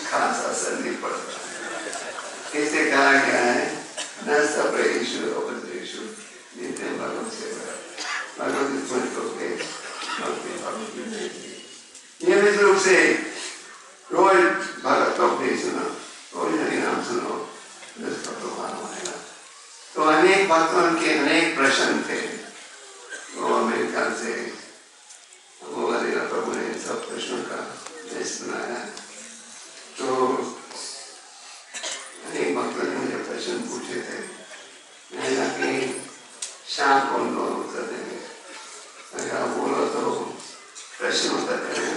खास असर नहीं पड़ता। इसे कहा गया है न सप्रेषु उपदेशु नित्यम भगवत सेवा भगवत स्मृति को नियमित रूप से रोज भगवत का उपदेश सुनो, रोज हरि नाम सुनो, जिसका प्रभाव होगा। तो अनेक भक्तों के अनेक प्रश्न थे, वो अमेरिका से वो प्रभु ने सब प्रश्नों का लिस्ट बनाया। तो अनेक भक्तों ने मुझे प्रश्न पूछे थे, मैंने कहा कि शाम को उन लोगों को उत्तर देंगे। अगर आप बोलो तो प्रश्न उत्तर करेंगे।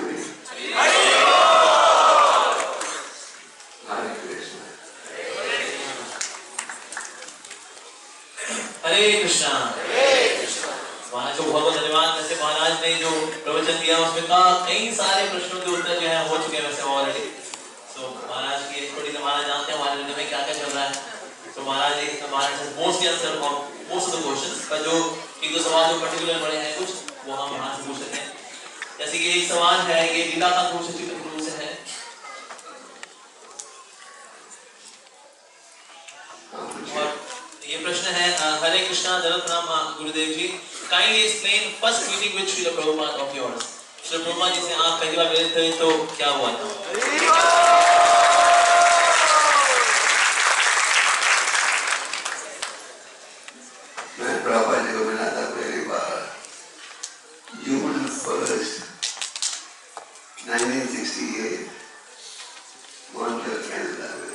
हरे कृष्णा। महाराज को बहुत धन्यवाद। वैसे महाराज ने जो प्रवचन दिया उसमें कई सारे प्रश्नों के उत्तर जो है हो चुके हैं वैसे ऑलरेडी। तो महाराज की थोड़ी सा महाराज जानते हैं हमारे में क्या क्या चल रहा है। तो महाराज most answer most of the questions, पर जो एक दो सवाल जो पर्टिकुलर बड़े हैं कुछ वो हम यहाँ से पूछ सकते हैं। जैसे कि एक सवाल है, ये लीला का गुरु से है। और ये प्रश्न है, हरे कृष्णा दरत Ram Gurudev ji, kindly explain first meeting with Srila Prabhupada of yours. Srila Prabhupada ji से आप पहली बार मिले थे तो क्या हुआ था? मैं प्रभुपाद जी को मिला था पहली बार जून 1, 1968 मॉन्ट्रियल कनाडा में।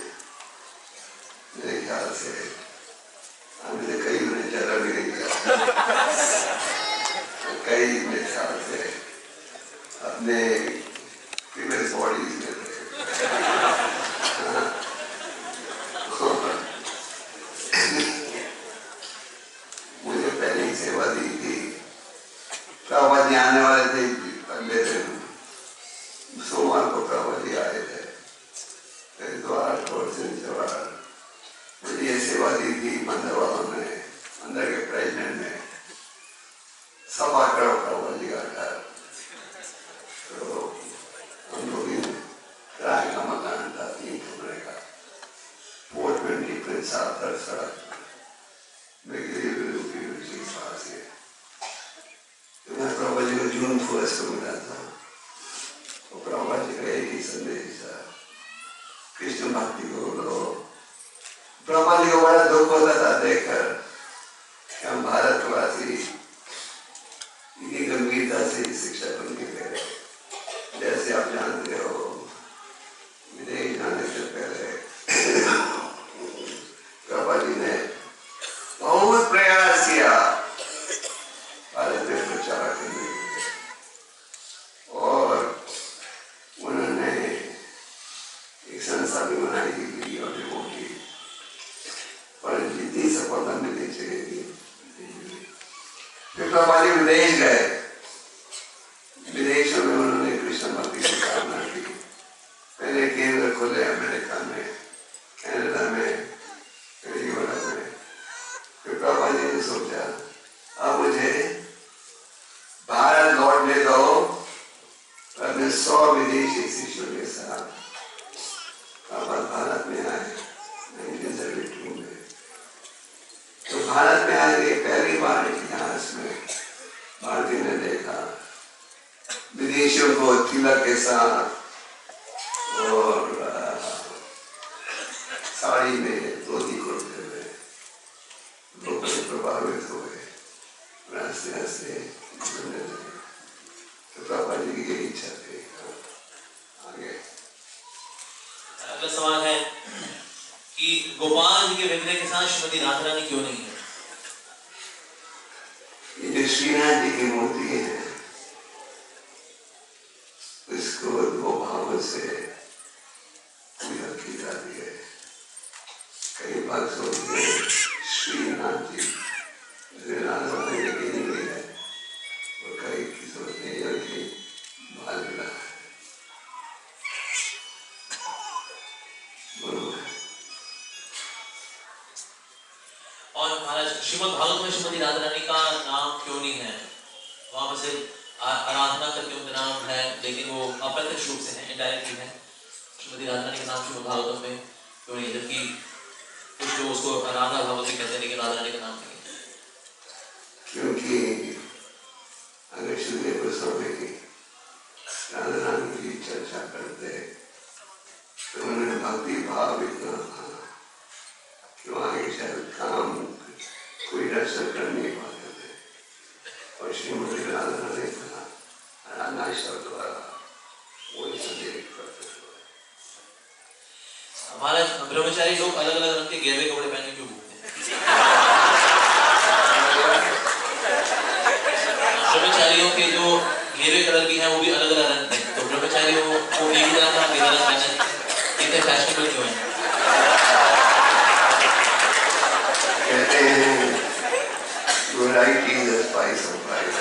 मेरे ख्याल से हमने कई उन्हें चला भी नहीं किया, कई मेरे ख्याल से अपने फीमेल बॉडीज में थे। मुझे पहले ही सेवा दी थी। प्रभुपाद जी आने वाले थे अगले दिन, सोमवार को प्रभुपाद जी आए थे, हरिद्वार और सिंचवार। मुझे ये सेवा दी थी मंदिर वालों ने, अंदर के प्रेसिडेंट ने सब आकर प्रभुपाद जी का घर। तो हम लोग किराए का मकान था 3 कमरे का, 420 प्रिंस आर्थर सड़क पास है। तो मैं प्रभुपाद जी को जून 1 को मिला था। तो प्रभुपाद जी का एक ही संदेश था, कृष्ण भक्ति को लो। प्रभुपाद जी को बड़ा दुख होता था देखकर कि हम भारतवासी इतनी गंभीरता से शिक्षा को नहीं दे रहे। जैसे आप जानते हो, विदेश जाने से पहले प्रभुपाद जी ने बहुत प्रयास किया भारत में प्रचार करने के लिए, और उन्होंने एक संस्था भी बनाई थी और लोगों की, पर जितनी सफलता मिलनी चाहिए थी। फिर प्रभुपाद जी विदेश गए। विदेशों में उन्होंने कृष्ण भक्ति की स्थापना की। पहले केंद्र खुले अमेरिका में, कनाडा में, फिर यूरोप में। फिर प्रभुपाद जी ने सोचा अब मुझे भारत लौटने दो, अपने 100 विदेशी शिष्यों के साथ भारत में आए 1972 में। तो भारत में आए पहली बार इतिहास में भारतीय ने देखा विदेशियों को तिलक के साथ और साड़ी में धोती कुर्ते में। लोग प्रभावित हुए, हंसते हंसते घूमने लगे। तो प्रभुपाद जी की यही इच्छा थी। आगे अगला सवाल है कि गोपाल जी के विग्रह के साथ श्रीमती राधा रानी क्यों नहीं है? ये जो श्रीनाथ जी की मूर्ति है, इसको 2 भावों से पूजा की जाती है। कई बार सोचते हैं श्रीनाथ जी राधा रानी की नहीं है, और कई की सोचते हैं कि बाल मिला है। और महाराज श्रीमद् भागवत में श्रीमती राधा रानी का नाम क्यों नहीं है? वहां पर सिर्फ आराधना करके उनका नाम है, लेकिन वो अप्रत्यक्ष रूप से है, इनडायरेक्टली है। श्रीमती राधा रानी के नाम श्रीमद् भागवतम में क्यों नहीं, जबकि कुछ जो उसको राधा भगवती कहते हैं लेकिन राधा रानी का नाम नहीं है? क्योंकि अगर श्रीदेव गोस्वामी की राधा रानी की चर्चा करते तो उन्होंने भक्ति भाव इतना था कि वहाँ के शायद काम कोई दर्शन कर नहीं पाते थे, और श्रीमती राधा रानी का राधाश्वर द्वारा वो संदेश करते थे। हमारे ब्रह्मचारी लोग अलग अलग रंग के गहरे कपड़े पहने क्यों घूमते हैं? ब्रह्मचारियों के जो घेरे कलर की हैं वो भी अलग अलग रंग के, तो ब्रह्मचारियों को एक ही तरह का घेरा रंग पहनना इतने फैशनेबल क्यों है? कहते हैं variety is the spice of life.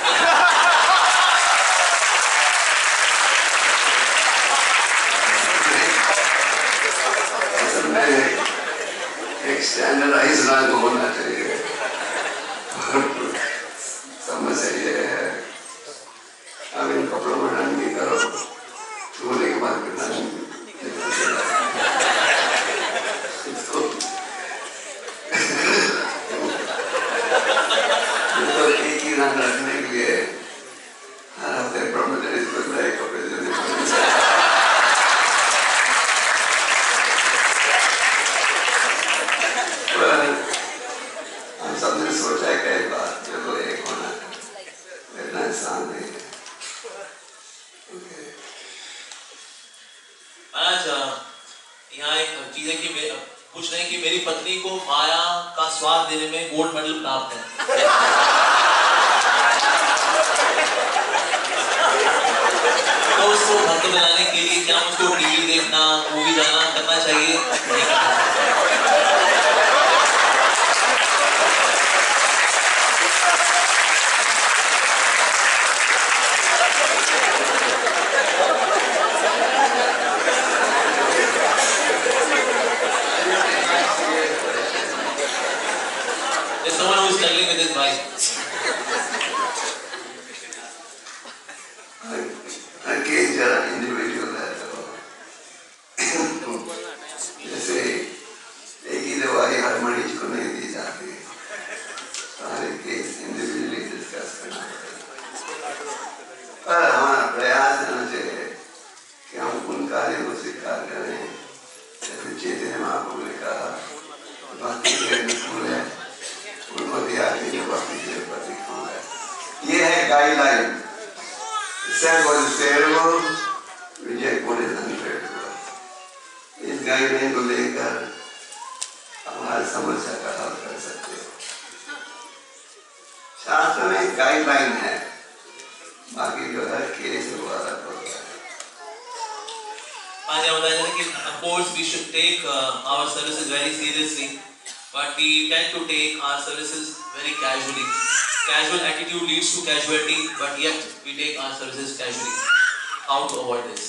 असल में एक स्टैंडर्डाइज रंग होना चाहिए। समस्या ये है अब इन कपड़ों में रंग नहीं करो, धोने के बाद फिर रंग तो एक ही रंग रखने के लिए हर हफ्ते ब्रह्मचारी को नए कपड़े देने पड़ते। हम सबने सोचा है कई बार चलो एक होना है, इतना आसान नहीं है। आज यहाँ एक चीज है कि पूछ रहे हैं कि मेरी पत्नी को माया का स्वाद देने में गोल्ड मेडल प्राप्त है, तो उसको भक्त बनाने के लिए क्या उसको टीवी देखना, मूवी जाना करना चाहिए? There's someone who is struggling with his wife. Her case जरा इंडिविजुअल है, तो जैसे एक ही दवाई हर मरीज को नहीं दी जाती, सारे केस इंडिविजुअली डिस्कस करना पड़ेगा। पर हमारा प्रयास होना चाहिए कि हम उन कार्यों को स्वीकार करें जैसे चैतन्य महाप्रभु ने कहा भक्ति के अनुकूल है, उनको दिया कि भक्ति के प्रतिकूल है। ये है guideline. Said what is favorable, reject what is unfavorable. इस गाइडलाइन को लेकर हमारी समस्या का हल कर सकते हो। शास्त्र में एक गाइडलाइन है, बाकी जो है केस वो अलग होता है। आज बताया जाता है कि of course we should take our services very seriously, but we tend to take our services very casually. Casual attitude leads to casualty, but yet we take our services casually. How to avoid this?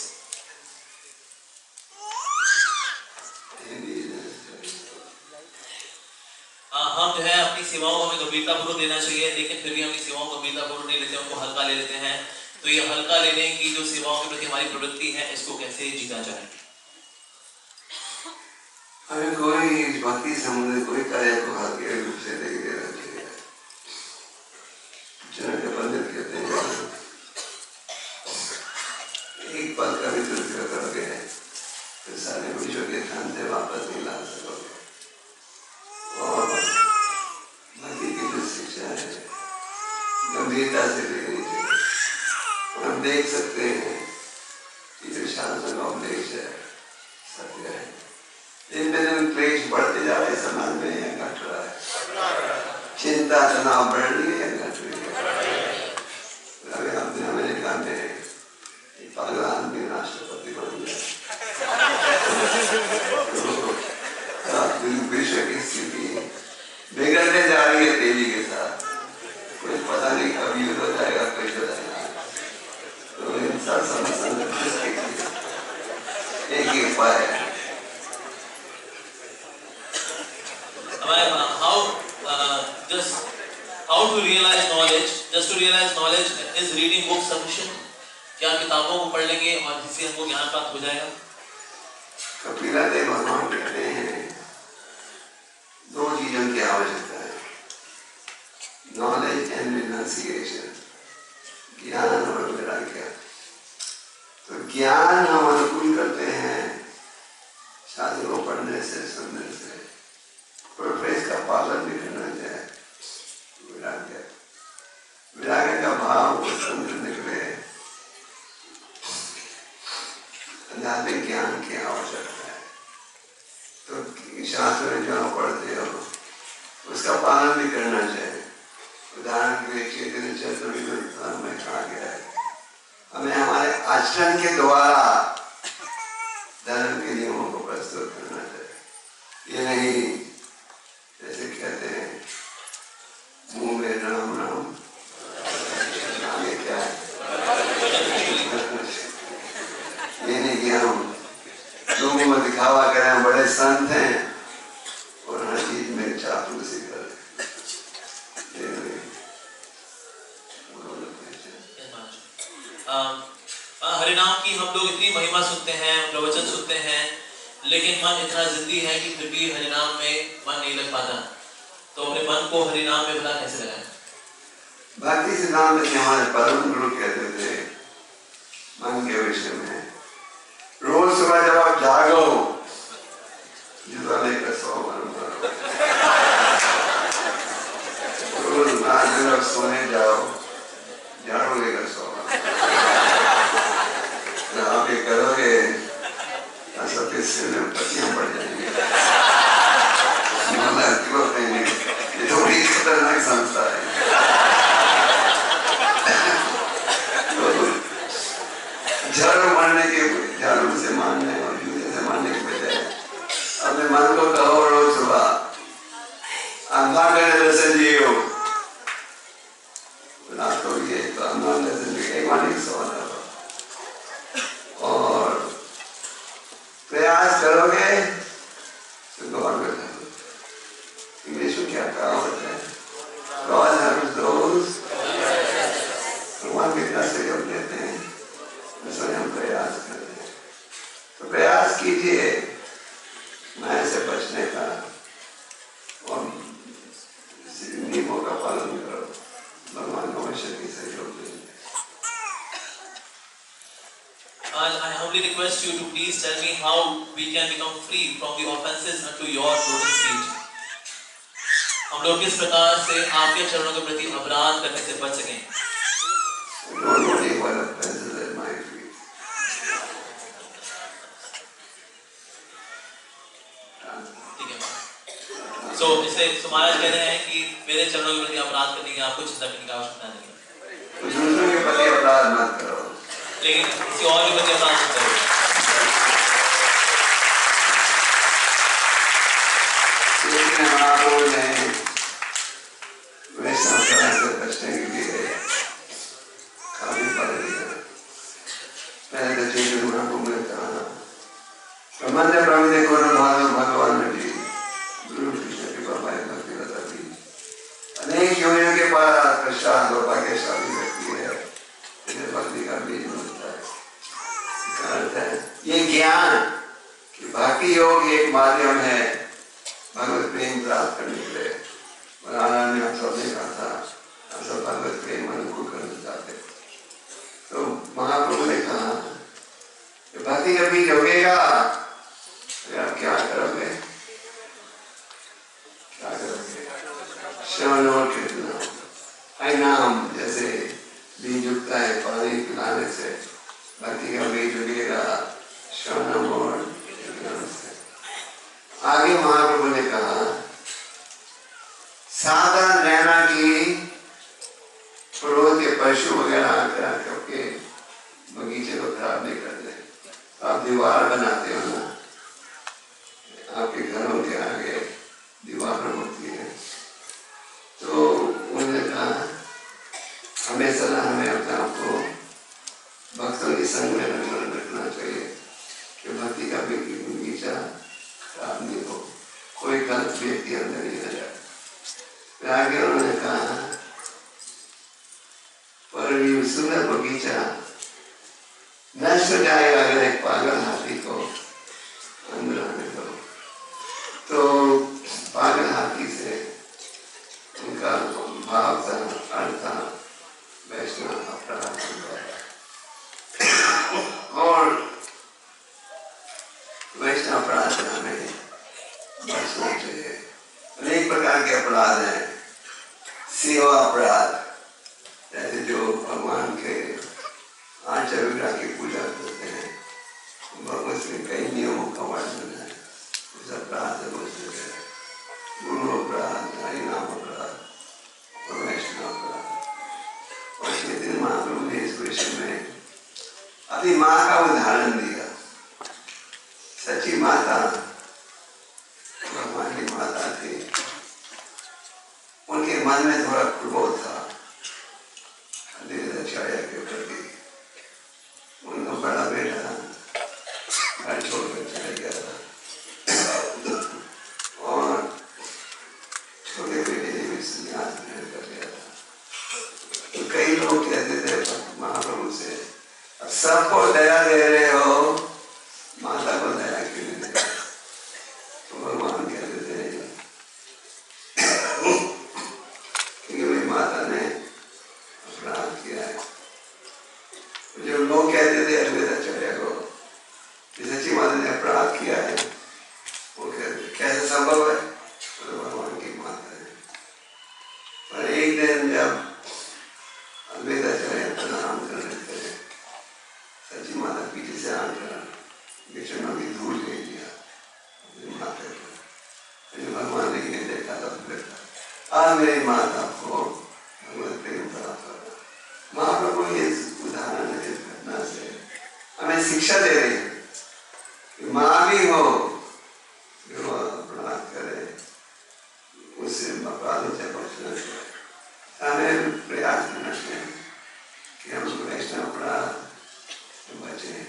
हम जो है अपनी सेवाओं को हमें गंभीरतापूर्वक लेना चाहिए, लेकिन फिर भी हम अपनी सेवाओं को गंभीरतापूर्वक नहीं लेते, उनको हल्का ले लेते हैं। तो ये हल्का लेने की जो सेवाओं के प्रति हमारी प्रवृत्ति है, इसको कैसे जीता जाए? हमें कोई भक्ति संबंधित कोई कार्य को हल्के रूप से नहीं लेना चाहिए। जनक पंडित कहते हैं एक पल का भी दुरुपयोग करोगे तो सारे विश्व के धन से वापस नहीं ला सकोगे। और भक्ति की जो शिक्षा है गंभीरता से लेनी चाहिए। हम देख सकते हैं कि जो शास्त्र का उपदेश है सत्य है, दिन पे दिन क्लेश बढ़ते जा रहे समाज में या घट रहा है, चिंता तनाव बढ़ रही है या घट रही है। अभी अपने अमेरिका में पागल आदमी राष्ट्रपति बन गया, विश्व की स्थिति बिगड़ने जा रही है तेजी के साथ। कोई पता नहीं कब युद्ध हो जाएगा, कोई हो जाएगा। तो इन सब समस्या एक ही उपाय है। How to realize knowledge? Just to realize knowledge, is reading books sufficient? क्या किताबों को पढ़ लेंगे और जिससे हमको ज्ञान प्राप्त हो जाएगा? कपिला देव भगवान कहते हैं दो चीजों की आवश्यकता है, नॉलेज एंड रिनाउंसिएशन, ज्ञान और वैराग्य। तो ज्ञान हम अनुकूल करते हैं शास्त्र को पढ़ने से, सुनने से, पर इसका पालन भी करना चाहिए। वैराग्य, वैराग्य का भाव उत्पन्न करने के लिए आध्यात्मिक ज्ञान की आवश्यकता है। तो शास्त्र में जो पढ़ते हो उसका पालन भी करना चाहिए। उदाहरण के लिए चैतन्य चरितामृत में कहा गया है हमें हमारे आचरण के द्वारा धर्म के नियमों को प्रस्तुत करना चाहिए। ये नहीं जैसे कहते हैं मुंह में राम राम, आगे क्या है, ये नहीं कि हम लोगों में दिखावा करें बड़े संत हैं और हर चीज में चापलूसी करें। हरिनाम की हम लोग इतनी महिमा सुनते हैं, प्रवचन सुनते हैं, लेकिन मन इतना जिद्दी है कि फिर भी हरिनाम में मन नहीं लग पाता। तो अपने मन को हरिनाम में भला कैसे लगाएं? भक्ति सिद्धांत में हमारे परम गुरु कहते थे मन के विषय में, रोज सुबह जब आप जागो जुदा लेकर सो मन करो, रोज जब सोने जाओ झाड़ू लेकर सो। आप ये करोगे सबके सिर में पत्तियां पड़ जाएंगी, ये तो बड़ी खतरनाक संस्था है। झाड़ू मारने के, झाड़ू से मारने और जूते से मारने के बजाय अपने मन को कहो रोज सुबह अंधा करने जैसे जियो, तो ये तो अंधा जैसे एक मानी सवाल है। और प्रयास करोगे तो गौर में इंग्लिश में क्या कहावत है, God helps those भगवान कितना सहयोग देते हैं जिसमें हम प्रयास करते हैं। तो प्रयास कीजिए मैं से बचने का और नियमों का पालन करो, भगवान अवश्य की सहयोग देंगे। I humbly request you to please tell me how we can become free from the offenses unto your lotus feet. हम लोग किस प्रकार से आपके चरणों के प्रति अपराध करने से बच सकें? ठीक है। इसलिए महाराज कह रहे हैं कि मेरे चरणों के प्रति अपराध करने की आपको चिंता करने की आवश्यकता नहीं है। दूसरों के प्रति अपराध मत करो, लेकिन किसी और के प्रति अपराध मत करो। वैष्णव से बचने के लिए काफी पढ़ लिया। पहले तो चैतन्य महाप्रभु ने कहा ब्रह्मांड प्रमित को भगवान ने भी गुरु कृष्ण की बाबा भक्ति बता दी। अनेक योनियों के पश्चात सौभाग्यशाली व्यक्ति है जिसे भक्ति का बीज मिलता है। ये ज्ञान कि भक्ति योग एक माध्यम है भगवत प्रेम प्राप्त करने के लिए। और आनंद में आप सबने कहा था आप सब भगवत प्रेम अनुकूल करना चाहते। तो महाप्रभु ने कहा कि भक्ति का बीज उगेगा, आप क्या करोगे? क्या करोगे? श्रवण और कीर्तन नाम जैसे बीज उगता है पानी पिलाने से, भक्ति का बीज उगेगा श्रवण और कीर्तन से। आगे महाप्रभु ने कहा सावधान रहना कि पड़ोस के पशु वगैरह आकर आपके बगीचे को खराब नहीं करते। आप दीवार बनाते हो ना, आपके घरों के आगे दीवार होती है, तो उन्होंने कहा हमेशा हमें अपने आप को भक्तों के संग में रखना चाहिए कि भक्ति का बगीचा खराब नहीं हो, कोई गलत व्यक्ति अंदर नहीं आ जाए। आगे उन्होंने कहा पर ये सुंदर बगीचा नष्ट हो जाएगा अगर एक पागल हाथी को तो पागल हाथी से उनका भाव था, अर्थ था वैष्णव अपराध और वैष्णव अपराध से हमें बचना चाहिए। अनेक प्रकार के अपराध हैं। सेवा अपराध, जैसे जो भगवान के आचार्य विग्रह की पूजा करते हैं, भगवत में कई नियमों का वर्णन है, उस अपराध से बचना चाहिए। गुरु अपराध, हरिनाम अपराध और वैष्णव अपराध। और चैतन्य महाप्रभु ने इस विषय में अपनी माँ का उदाहरण दिया। सच्ची माता भगवान की माता थी, उनके मन में थोड़ा क्रोध था आचार्य के प्रति। उनका बड़ा बेटा घर छोड़कर चला गया था और छोटे बेटे ने भी संन्यास ग्रहण कर लिया था। तो कई लोग कहते थे महाप्रभु से, अब सबको दया दे रहे हो, माता को दया क्यों नहीं दे? तो भगवान कहते थे क्योंकि मेरी माता ने अपराध किया है। जो लोग कहते थे अद्वैताचार्य को कि सच्ची माता ने अपराध किया है, वो कहते कैसे संभव है? तो भगवान की माता है। पर एक दिन जब अद्वैताचार्य प्रणाम कर रहे थे, सच्ची माता पीछे से आकर विष्णु की धूल ले लिया अपनी माता को। भगवान ने ये देखा तो बेटा आज मेरी माता को भगवत प्रेम प्राप्त होगा। महाप्रभु इस उदाहरण इस घटना से हमें शिक्षा दे रही है कि माँ भी हो जो अपराध करे उससे अपराधों से बचना चाहिए। हमें प्रयास करना चाहिए कि हम वैष्णव अपराध से बचें।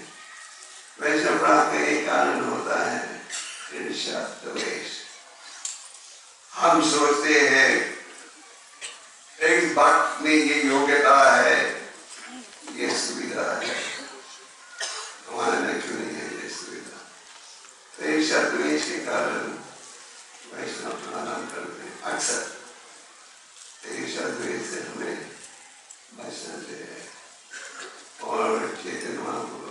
वैष्णव अपराध का एक कारण होता है ईर्ष्या, द्वेष। हम सोचते हैं एक भक्त में ये योग्यता है, ये सुविधा है, हमारे में क्यों नहीं है ये सुविधा? तो ईर्ष्या द्वेष के कारण वैष्णव अपराध करते हैं अक्सर। ईर्ष्या द्वेष से हमें बचना चाहिए और चैतन्य महाप्रभु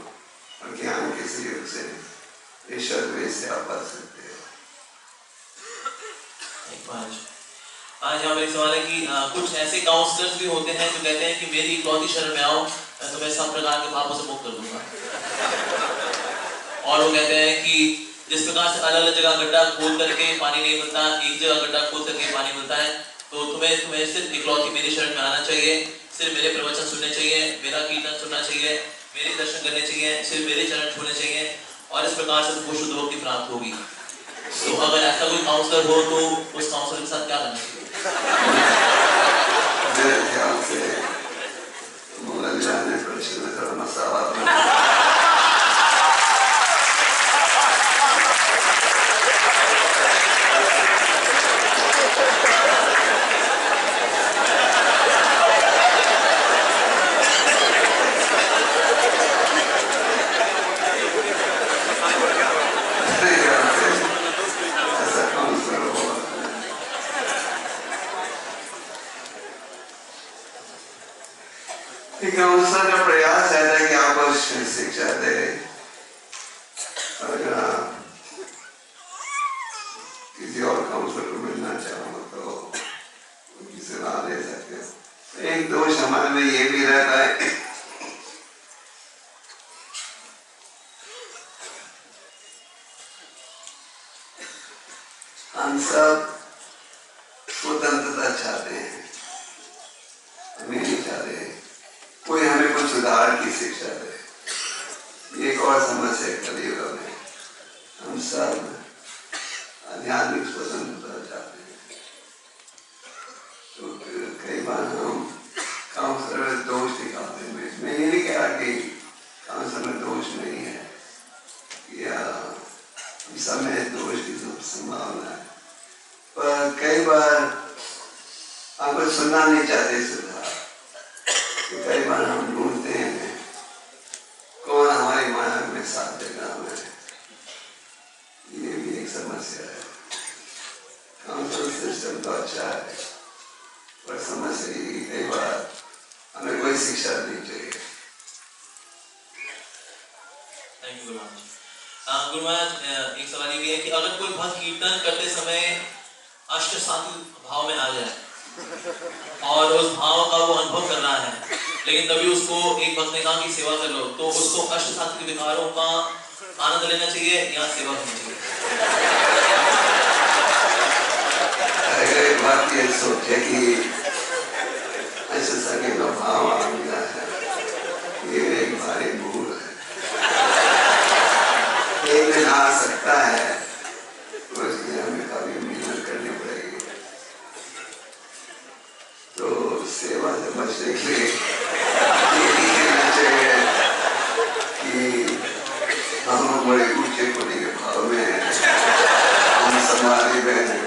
और ज्ञान के सहयोग से ईर्ष्या द्वेष से आप बच सकते हो। आज यहाँ पर सवाल है कि कुछ ऐसे काउंसलर्स भी होते हैं जो कहते हैं कि मेरी इकलौती शरण में आओ, मैं तुम्हें सब प्रकार के पापों से मुक्त कर दूंगा। और वो कहते हैं कि जिस प्रकार से अलग अलग जगह गड्ढा खोद करके पानी नहीं मिलता, एक जगह गड्ढा खोद करके पानी मिलता है, तो तुम्हें सिर्फ इकलौती मेरी शरण में आना चाहिए, सिर्फ मेरे प्रवचन सुनने चाहिए, मेरा कीर्तन सुनना चाहिए, मेरे दर्शन करने चाहिए, सिर्फ मेरे चरण छूने चाहिए, और इस प्रकार से तुमको शुद्ध भक्ति प्राप्त होगी। तो अगर ऐसा कोई काउंसलर हो तो उस काउंसलर के साथ क्या करना चाहिए? मेरे ख्याल से मोहन जाने प्रश्न में थोड़ा मसाला काउंसलर का प्रयास रहता है कि आपको शिक्षा दे। अगर आप किसी और काउंसलर को मिलना चाहो तो उनकी सलाह ले सकते हो। एक दोष हमारे में ये भी रहता है हम सब स्वतंत्रता चाहते हैं, हम नहीं चाहते कोई हमें कुछ सुधार की शिक्षा दे। एक और समस्या कलयुग में हम सब आध्यात्मिक स्वतंत्रता चाहते हैं। तो कई बार हम काउंसलर में दोष दिखाते हैं। मैं ये नहीं कह रहा कि काउंसलर में दोष नहीं है या सब में दोष की संभावना है, पर कई बार आपको सुनना नहीं चाहते सुधार। कई बार हम ढूंढते हैं कौन हमारी माया में साथ देगा हमें। ये भी एक समस्या है। तो अच्छा है, पर समस्या ये कई बार हमें कोई शिक्षा नहीं चाहिए। Thank you Guru Maharaj. गुरु महाराज, एक सवाल ये भी है कि अगर कोई भक्त कीर्तन करते समय अष्ट सात्विक भाव में आ जाए और उस भाव का वो अनुभव कर रहा है, लेकिन तभी उसको एक भक्त ने कहा कि सेवा कर लो, तो उसको अष्ट सात्विक विकारों का आनंद लेना चाहिए या सेवा करनी चाहिए? अगर एक बात ये सोचे कि ऐसे सके का भाव आ गया है, ये एक भारी भूल है। एक दिन आ सकता है, तो इसलिए हमें काफी मेहनत करनी पड़ेगी। तो सेवा से बचने के लिए ये नहीं कहना चाहिए कि हम बड़े ऊंचे कोटि के भाव में हैं, हम समाधि में हैं।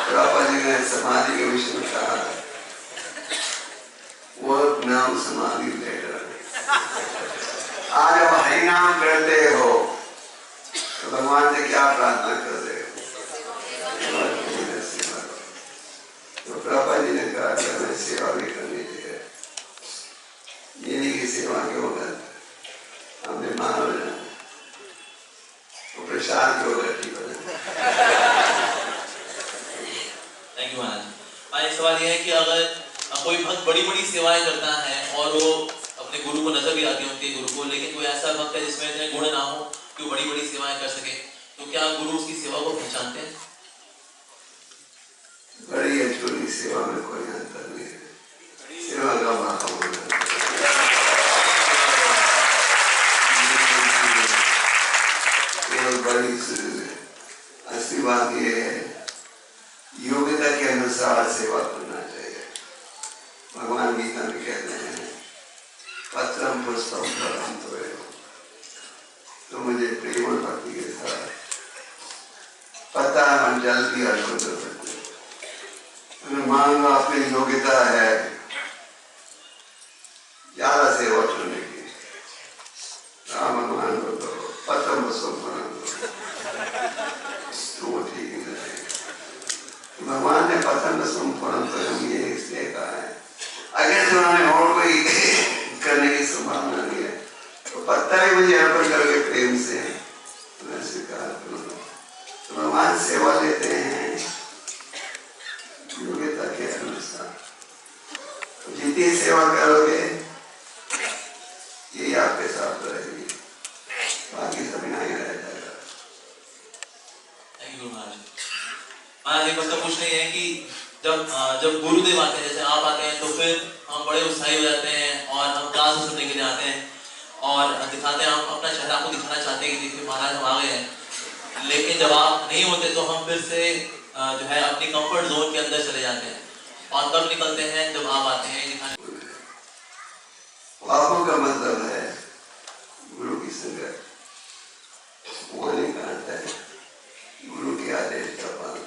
प्रभुपाद जी ने समाधि के विषय में कहा, वर्क नाउ समाधि लेटर। आज आप हरि नाम करते हो तो भगवान से क्या प्रार्थना कर रहे हो? तो प्रभुपाद जी ने कहा कि हमें सेवा भी करनी चाहिए। ये नहीं कि सेवा के वक्त हम बीमार हो जाए तो प्रसाद के वक्त ठीक हो जाए। थैंक यू महाराज। एक सवाल ये है कि अगर कोई भक्त बड़ी बड़ी सेवाएं करता है और वो अपने गुरु को नजर भी आती है उनके गुरु को, लेकिन कोई ऐसा भक्त है जिसमें इतने गुण ना हो कि वो बड़ी बड़ी सेवाएं कर सके, तो क्या गुरु उसकी सेवा को पहचानते हैं? बड़ी या छोटी सेवा में कोई अंतर नहीं है, सेवा का भाव होना बड़ी असली बात यह है, योग्यता के अनुसार सेवा करना चाहिए। भगवान गीता में कहते हैं, पत्रम पुष्पम फलम तोयो। तो मुझे प्रेम और भक्ति के साथ पता है जल की अर्पण कर सकते। मान लो अपनी योग्यता है ज्यादा सेवा करने की, राम भगवान को तो पत्रम पुष्पम फलम तो वो ठीक नहीं लगेगा। भगवान ने पत्रम पुष्पम फलम तो ये इसलिए कहा है, अगर जो उन्होंने और कोई करने की संभावना नहीं है तो पत्ता ही मुझे अर्पण करके प्रेम से मैं स्वीकार करूंगा। तो भगवान सेवा लेते हैं योग्यता के अनुसार। जितनी सेवा करोगे ये आपके साथ रहेगी, बाकी सब यहाँ ही रह जाएगा। थैंक यू महाराज। महाराज एक बात पूछना है कि जब गुरुदेव आते हैं, जैसे आप आते हैं, तो फिर हम बड़े उत्साही हो जाते हैं और हम क्लास सुनने के लिए आते हैं और दिखाते हैं, हम अपना चेहरा को दिखाना चाहते हैं कि देखिए महाराज हम आ गए हैं। लेकिन जब आप नहीं होते तो हम फिर से जो है अपनी कंफर्ट जोन के अंदर चले जाते हैं और तब निकलते हैं जब आप आते हैं दिखाने। पापों का मतलब है गुरु की संगत, वाणी का अर्थ है गुरु के आदेश का पालन।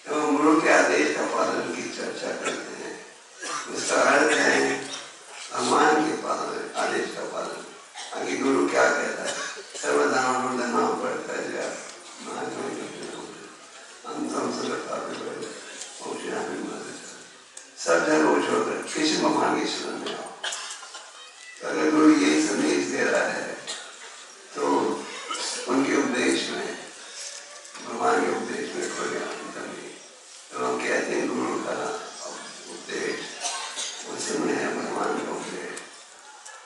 तो हम गुरु के आदेश का पालन की चर्चा करते हैं, उसका अर्थ है भगवान के पालन, आदेश का पालन। आगे गुरु क्या कहता है, सर्वधाम नाम पढ़ता है सब धर्म छोड़कर कृष्ण भगवान की शरण में आओ। अगर गुरु यही संदेश दे रहा है तो उनके उपदेश में, भगवान के उपदेश में कोई अंतर नहीं। तो हम कहते हैं गुरु का उपदेश उसमें है भगवान का उपदेश।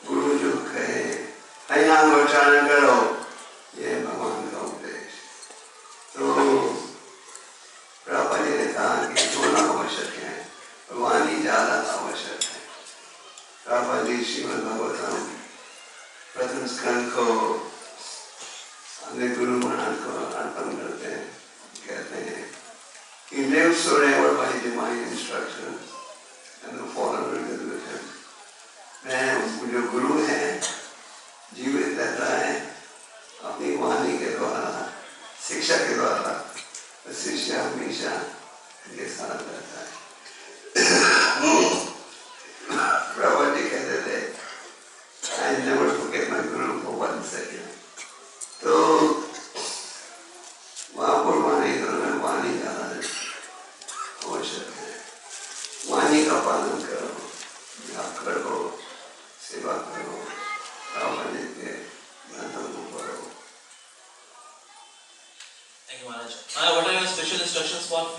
गुरु जो कहे हरि नाम उच्चारण करो, ये भगवान का उपदेश। तो प्रभुपाद जी ने कहा कि दोनों आवश्यक है, भगवान ही ज्यादा आवश्यक है। प्रभुपाद जी श्रीमद् भागवतम प्रथम स्कंद को अपने गुरु महाराज को अर्पण करते हैं, कहते हैं He lives forever by divine instruction and the follower is with him. मैं जो गुरु है जीवित रहता है अपनी वाणी के द्वारा, शिक्षा के द्वारा, शिष्य हमेशा के साथ रहता है। प्रभुपाद जी कहते थे I never forget my guru for 1 second. तो महापुर वाणी वाणी ज्यादा है,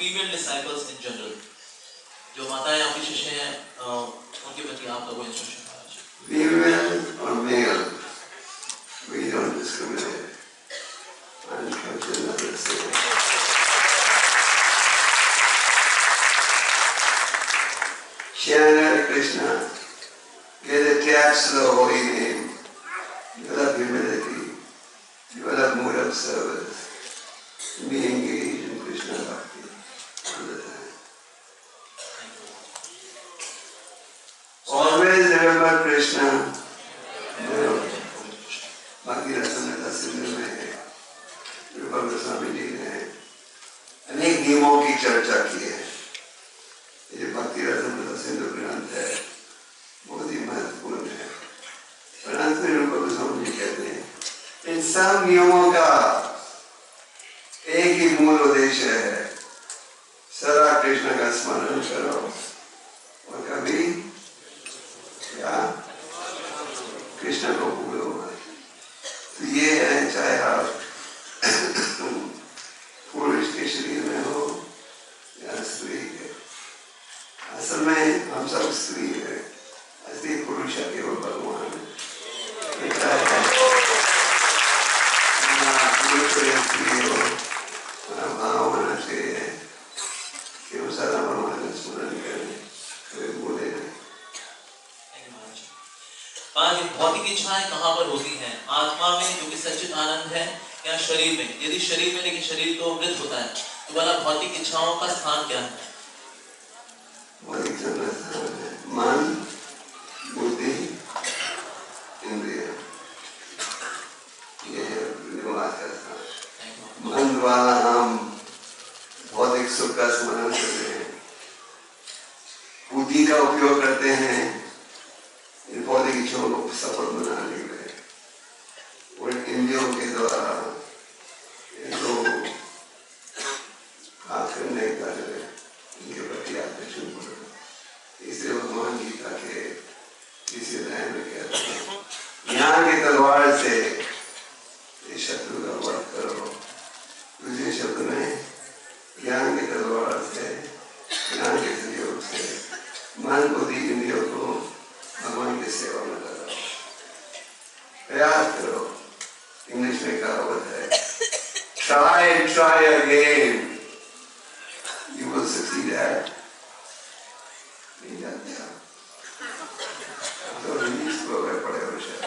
फीमेल डिसाइपल्स इन जनरल, जो माताएं आपकी शिष्य हैं, उनके प्रति आपका कोई instruction Maharaj? Female or male, we don't discriminate. Unfortunately, Hare Krishna, get attached to the holy name, develop humility, develop mood of service, be engaged in Krishna Bhakti all the time. Always remember Krishna. बाकी रसमता सिंधु में रूपा गोस्वामी जी ने अनेक नियमों की चर्चा की है। ये भक्ति रसमता सिंधु ग्रंथ है, बहुत ही महत्वपूर्ण है। पर अंत में रूपा गोस्वामी जी कहते हैं इन सब नियमों का एक ही मूल उद्देश्य है, सदा कृष्ण का स्मरण करो और कभी क्या कृष्ण को भूलो मत। तो ये है, चाहे आप पुरुष के शरीर में हो या स्त्री के, असल में हम सब स्त्री है, असली पुरुष है केवल भगवान है। पुरुष हो या स्त्री हो, भाव होना चाहिए कि वो सदा भगवान का स्मरण करें, कभी भूले नहीं। आज भौतिक इच्छाएं कहाँ पर होती हैं? आत्मा में जो कि सच्चित आनंद है, या शरीर में? यदि शरीर में, लेकिन शरीर तो मृत होता है, तो वाला भौतिक इच्छाओं का स्थान क्या है? भौतिक स्थान है मन, बुद्धि, इंद्रिय, ये निवास का स्थान। मन द्वारा हम भौतिक सुख का स्मरण करते हैं, बुद्धि का उपयोग करते हैं इन भौतिक इच्छाओं को सफल बनाने के लिए, और इंद्रियों के द्वारा इनको करने का इनके प्रति आकर्षण करो। इसलिए भगवान गीता के इसी अध्याय में कहते हैं ज्ञान की तलवार से इस शत्रु का वध करो। दूसरे शब्द में ज्ञान की तलवार से, ज्ञान के सहयोग से मन, बुद्धि, इंद्रियों को भगवान की सेवा में लगाओ, प्रयास करो। इंग्लिश में कहावत है, try and try again, you will succeed at। नहीं जानते आप? तो इंग्लिश को अगर पढ़े हो शायद।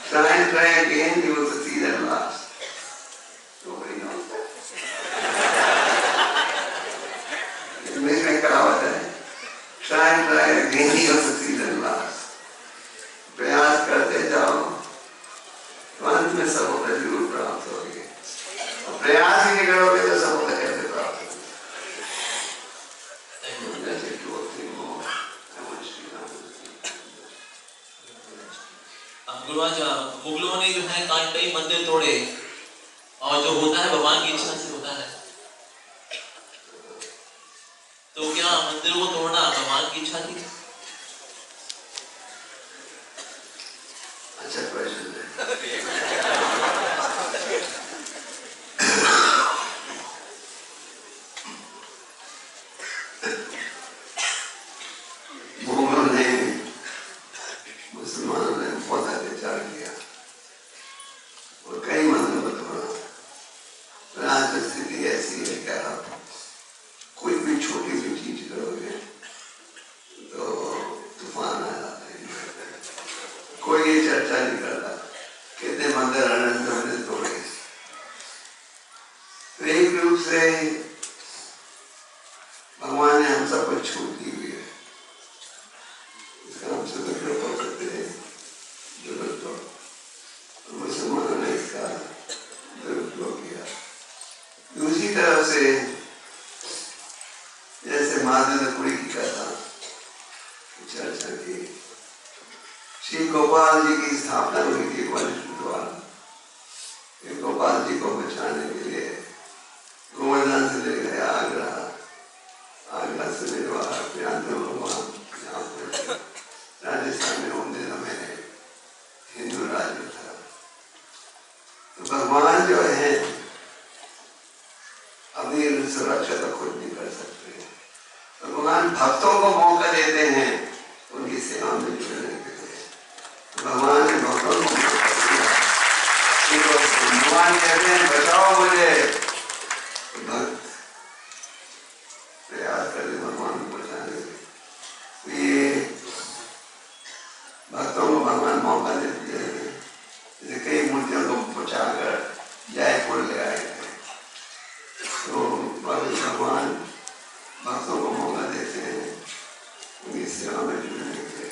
Try and try again, you will succeed at last। Nobody knows that। English में कहावत है, try and try again, you will succeed at last। प्रयास करते जाओ, अंत में सफलता जरूर प्राप्त होगी। और प्रयास ही नहीं करोगे तो सफलता कैसे प्राप्त होगी? गुरुवाज मुगलों ने जो है कई मंदिर तोड़े, और जो होता है भगवान की इच्छा से होता है, तो क्या मंदिर को तोड़ना भगवान की इच्छा थी? अच्छा क्वेश्चन है। मुगलों ने मुसलमानों ने बहुत अत्याचार किया और कई मंदिरों को तोड़ा। आज की स्थिति ऐसी है कि आप कोई भी छोटी सी चीज करोगे तो तूफान आ जाता है। कोई ये चर्चा नहीं करता कितने मंदिर अनंत हमने तोड़े। तो एक रूप से भगवान ने हम सबको छूट दी हुई है, इसका हम स्वतंत्र हो सकते हैं दुरुपयोग। मुसलमानों ने इसका दुरुपयोग किया। दूसरी तरफ से जैसे महादेवपुरी की कथा चर्चा की, श्री गोपाल जी की स्थापना हुई थी वंश द्वारा। गोपाल जी को बचाने के लिए गोवर्धन से ले गए आगरा, आगरा से ले राजस्थान में उन दिनों में हिंदू राज्य था। तो भगवान जो है अपनी सुरक्षा तो खुद नहीं कर सकते। तो भगवान भक्तों को मौका देते हैं उनकी सेवा में जुड़ने के लिए। भगवान ने भक्तों को मौका दिया। भगवान कहते हैं बचाओ मुझे, भक्त प्रयास करते भगवान को बचाने के। ये भक्तों को भगवान मौका देते हैं। जैसे कई मूर्तियों को बचाकर जयपुर ले आए थे, तो भगवान भक्तों को मौका देते हैं उनकी सेवा में जुड़ने के लिए।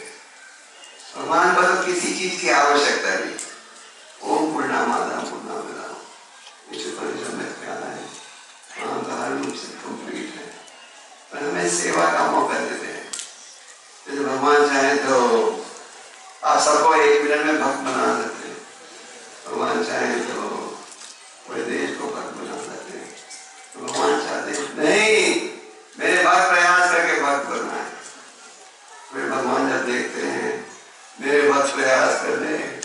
भगवान को तो किसी चीज की आवश्यकता नहीं। ओम पूर्णामादा पूर्णामिदम्, इस उपनिषद में क्या है, वहाँ का हर रूप से कंप्लीट है, पर हमें सेवा का मौका देते हैं। जैसे भगवान चाहे तो आप सबको 1 मिनट में भक्त बना सकते हैं। भगवान चाहे तो पूरे देश को भक्त बना सकते हैं। तो भगवान चाहते नहीं, मेरे भक्त प्रयास करके भक्त बनना है। फिर भगवान जब देखते हैं मेरे भक्त प्रयास कर रहे हैं,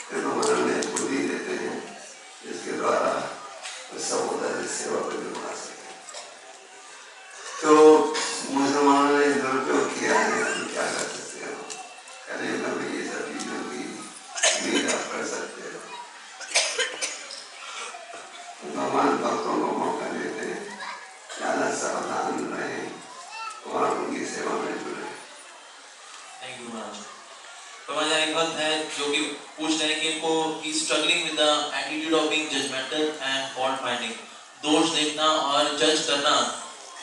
फिर भगवान उन्हें बुद्धि देते हैं जिसके द्वारा सब उधर सेवा को निभा सके। तो मुसलमानों ने दुरुपयोग किया है, हम क्या कर सकते हो, करेगा में ये सब चीजों की उम्मीद आप कर सकते हो। भगवान भक्तों को मौका देते हैं, ज्यादा सावधान रहें और उनकी सेवा में जुड़े। थैंक यू महाराज। तो हमारे एक भक्त है जो कि पूछ रहे हैं कि इनको ही struggling with the attitude of being judgmental and fault finding, दोष देखना और जज करना,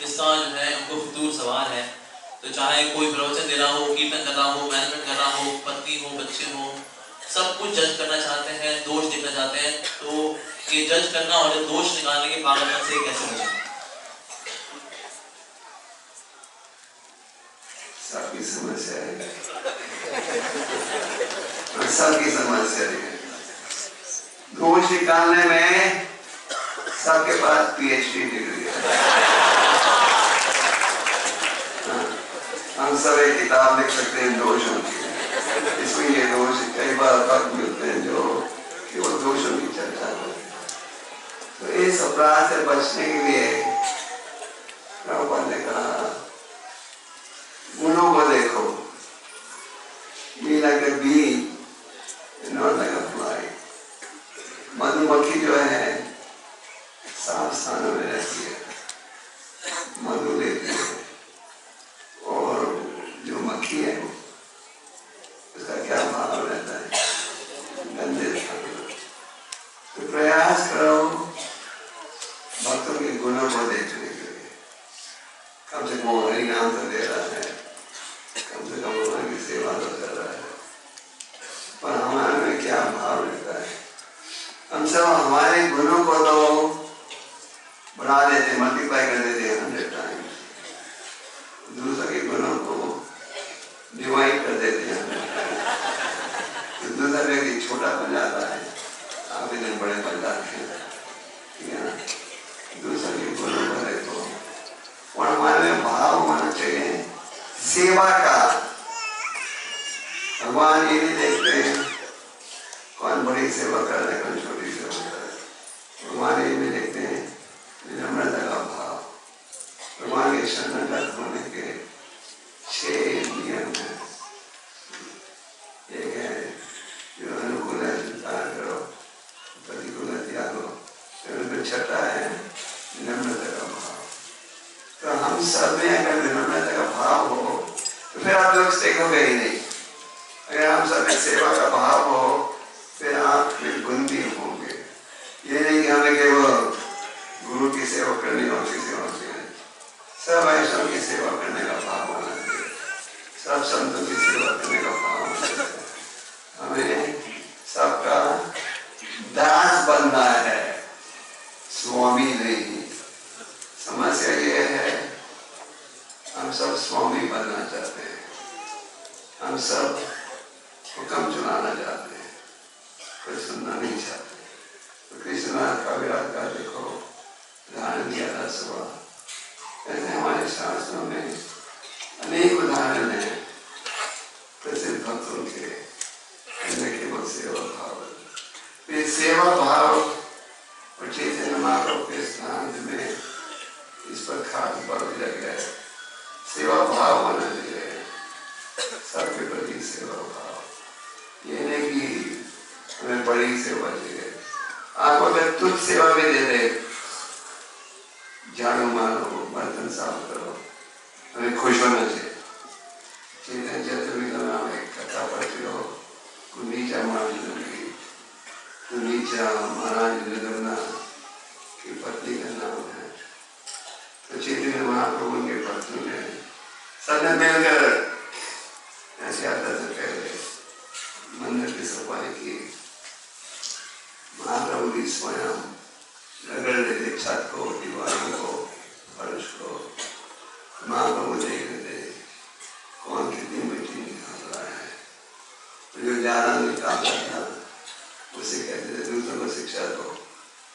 इसका जो है उनको फितूर सवाल है। तो चाहे कोई प्रवचन दे रहा हो, कीर्तन कर रहा हो, मैनेजमेंट कर रहा हो, पत्नी हो, बच्चे हो, सब कुछ जज करना चाहते हैं, दोष देखना चाहते हैं। तो ये जज करना और दोष निकालने के पागलपन से कैसे बचें? सबकी समस्या है, सबकी समस्या है। दोष निकालने में सबके पास PhD डिग्री है। हम सब एक किताब लिख सकते हैं दोषों की, इसमें ये दोष कई बार वक्त मिलते हैं जो केवल दोषों की चर्चा करते हैं। तो इस अपराध से बचने के लिए प्रभुपाद ने कहा गुणों को देखो, be like a bee, not like a fly। मधुमक्खी जो है साफ स्थानों में रहती है, मधु लेती है, और जो मक्खी है उसका क्या भाव रहता है, गंदे स्थानों में। तो प्रयास करो भक्तों के गुणों को देखने के लिए। कम से कम हरि नाम तो दे रहा है, कम से कम भगवान की सेवा तो कर रहा है, पर हमारे में क्या भाव रहता है। हम सब हमारे गुणों को तो बढ़ा देते, मल्टीप्लाई कर देते हैं 100 टाइम्स, दूसरों के गुणों को डिवाइड कर देते हैं 100 टाइम्स। तो दूसरा व्यक्ति छोटा बन जाता है, आप इतने बड़े बन जाते हैं, ठीक है ना। दूसरों के गुणों को देखो, और हमारे में भाव होना चाहिए सेवा का। भगवान ये नहीं देखते कौन बड़ी सेवा कर रहे हैं, कौन छोटी सेवा कर रहे हैं। भगवान ये भी देखते हैं विनम्रता का भाव। भगवान के शरणगत होने के 6 नियम हैं। एक है जो अनुकूल है स्वीकार करो, प्रतिकूल है त्यागो। फिर 6ठा है विनम्रता का भाव। तो हम सब में अगर विनम्रता का भाव हो तो फिर आप लोग सीखोगे ही नहीं। अगर हम सब में सेवा का भाव हो फिर आप में गुण भी होंगे। ये नहीं कि हमें केवल गुरु की सेवा करनी और की सेवा करनी, सब वैष्णव की सेवा करने का भाव होना चाहिए, सब संतों की सेवा करने का भाव होना चाहिए। हमें सबका दास बनना है, स्वामी नहीं। समस्या ये है हम सब स्वामी बनना चाहते हैं, हम सब हुक्म चलाना चाहते हैं, कोई सुनना नहीं चाहते। तो कृष्णनाथ का विराट का देखो उदाहरण दिया था सुबह। ऐसे हमारे शास्त्रों में अनेक उदाहरण हैं प्रसिद्ध भक्तों के, केवल सेवा भाव। सेवा भाव और चैतन्य महाप्रभु के स्थान में भाव होना चाहिए, सबके प्रति सेवा भाव। ये नहीं कि हमें बड़ी सेवा चाहिए। आप अगर तुझ सेवा भी दे दे, झाड़ू मारो, बर्तन साफ करो, हमें खुश होना चाहिए। चैतन्य चतुर्विधा नाम एक कथा पढ़ती हो, नीचा महाराज तो नीचा महाराज जगन्ना की पत्नी का नाम है। तो चैतन्य महाप्रभु के पत्नी ने सबने मिलकर ऐसे यात्रा से पहले मंदिर की सफाई की। महाप्रभु की स्वयं रगड़ रहे थे छत को, दीवारों को, फर्श को। महाप्रभु देख रहे थे कौन कितनी मिट्टी निकाल रहा है। तो जो ज्यादा निकाल रहा था उसे कहते थे दूसरों को शिक्षा दो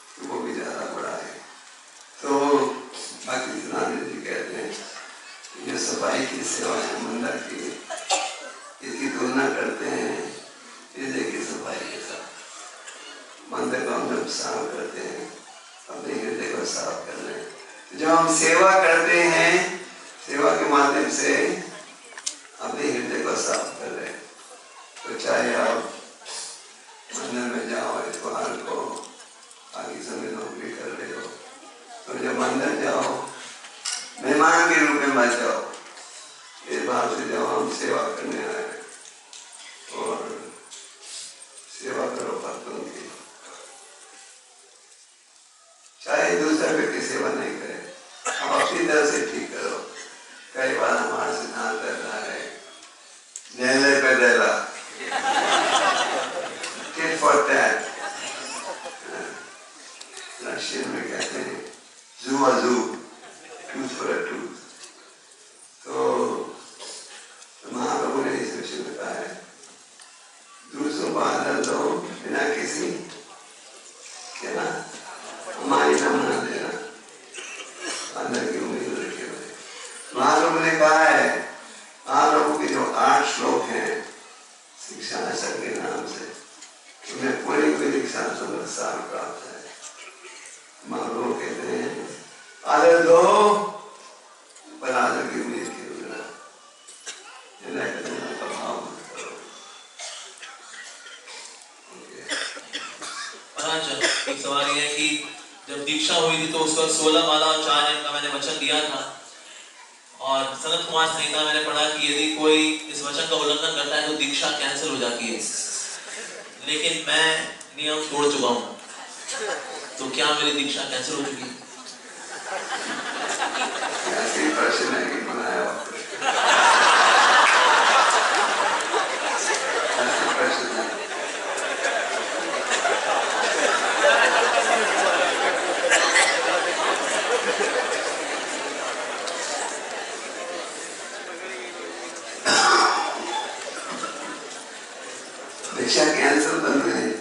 कि वो भी ज्यादा बढ़ाए। तो बाकी जी कहते हैं कि जो सफाई की सेवा है मंदिर की, इसकी तुलना करते हैं हृदय की सफाई के साथ। मंदिर को हम जब साफ करते हैं, अपने हृदय को साफ कर रहे हैं। जब हम सेवा करते हैं, सेवा के माध्यम से अपने हृदय को साफ कर रहे हैं। तो चाहे आप मंदिर में जाओ, इतवार को आगे समय नौकरी कर रहे हो, तो जब मंदिर जाओ मेहमान के रूप में मत जाओ। इस बात से जब हम सेवा करने आए और सेवा करो भक्तों की, चाहे दूसरा व्यक्ति सेवा नहीं करे, आप अपनी तरह से ठीक करो। कई बार हमारा सिद्धांत रहता है नेले पे डेला, टिट फॉर टैट। रशियन में कहते हैं जू आ जू, टूथ फॉर अ टूथ। तो महाप्रभु ने इस विषय में कहा है दूसरों को आदर दो बिना किसी क्या ना हमारी नमना देना, अंदर की उम्मीद रखे हुए। महाप्रभु ने कहा है, महाप्रभु के जो 8 श्लोक हैं शिक्षा नशक के नाम से, उन्हें पूरी पूरी दीक्षा सार प्राप्त है। महाप्रभु कहते हैं आदर दो पर आदर की उम्मीद की बिना का भाव मत करो। महाराज एक सवाल ये है कि जब दीक्षा हुई थी तो उस वक्त 16 माला और 4 नियम का मैंने वचन दिया था, और सनत कुमार संहिता मैंने पढ़ा कि यदि कोई इस वचन का उल्लंघन करता है तो दीक्षा कैंसिल हो जाती है। लेकिन मैं नियम तोड़ चुका हूँ, तो क्या मेरी दीक्षा कैंसिल हो चुकी है? ऐसी प्रश्न है कि बनाया ऐसी प्रश्न है। दीक्षा कैंसिल तो नहीं,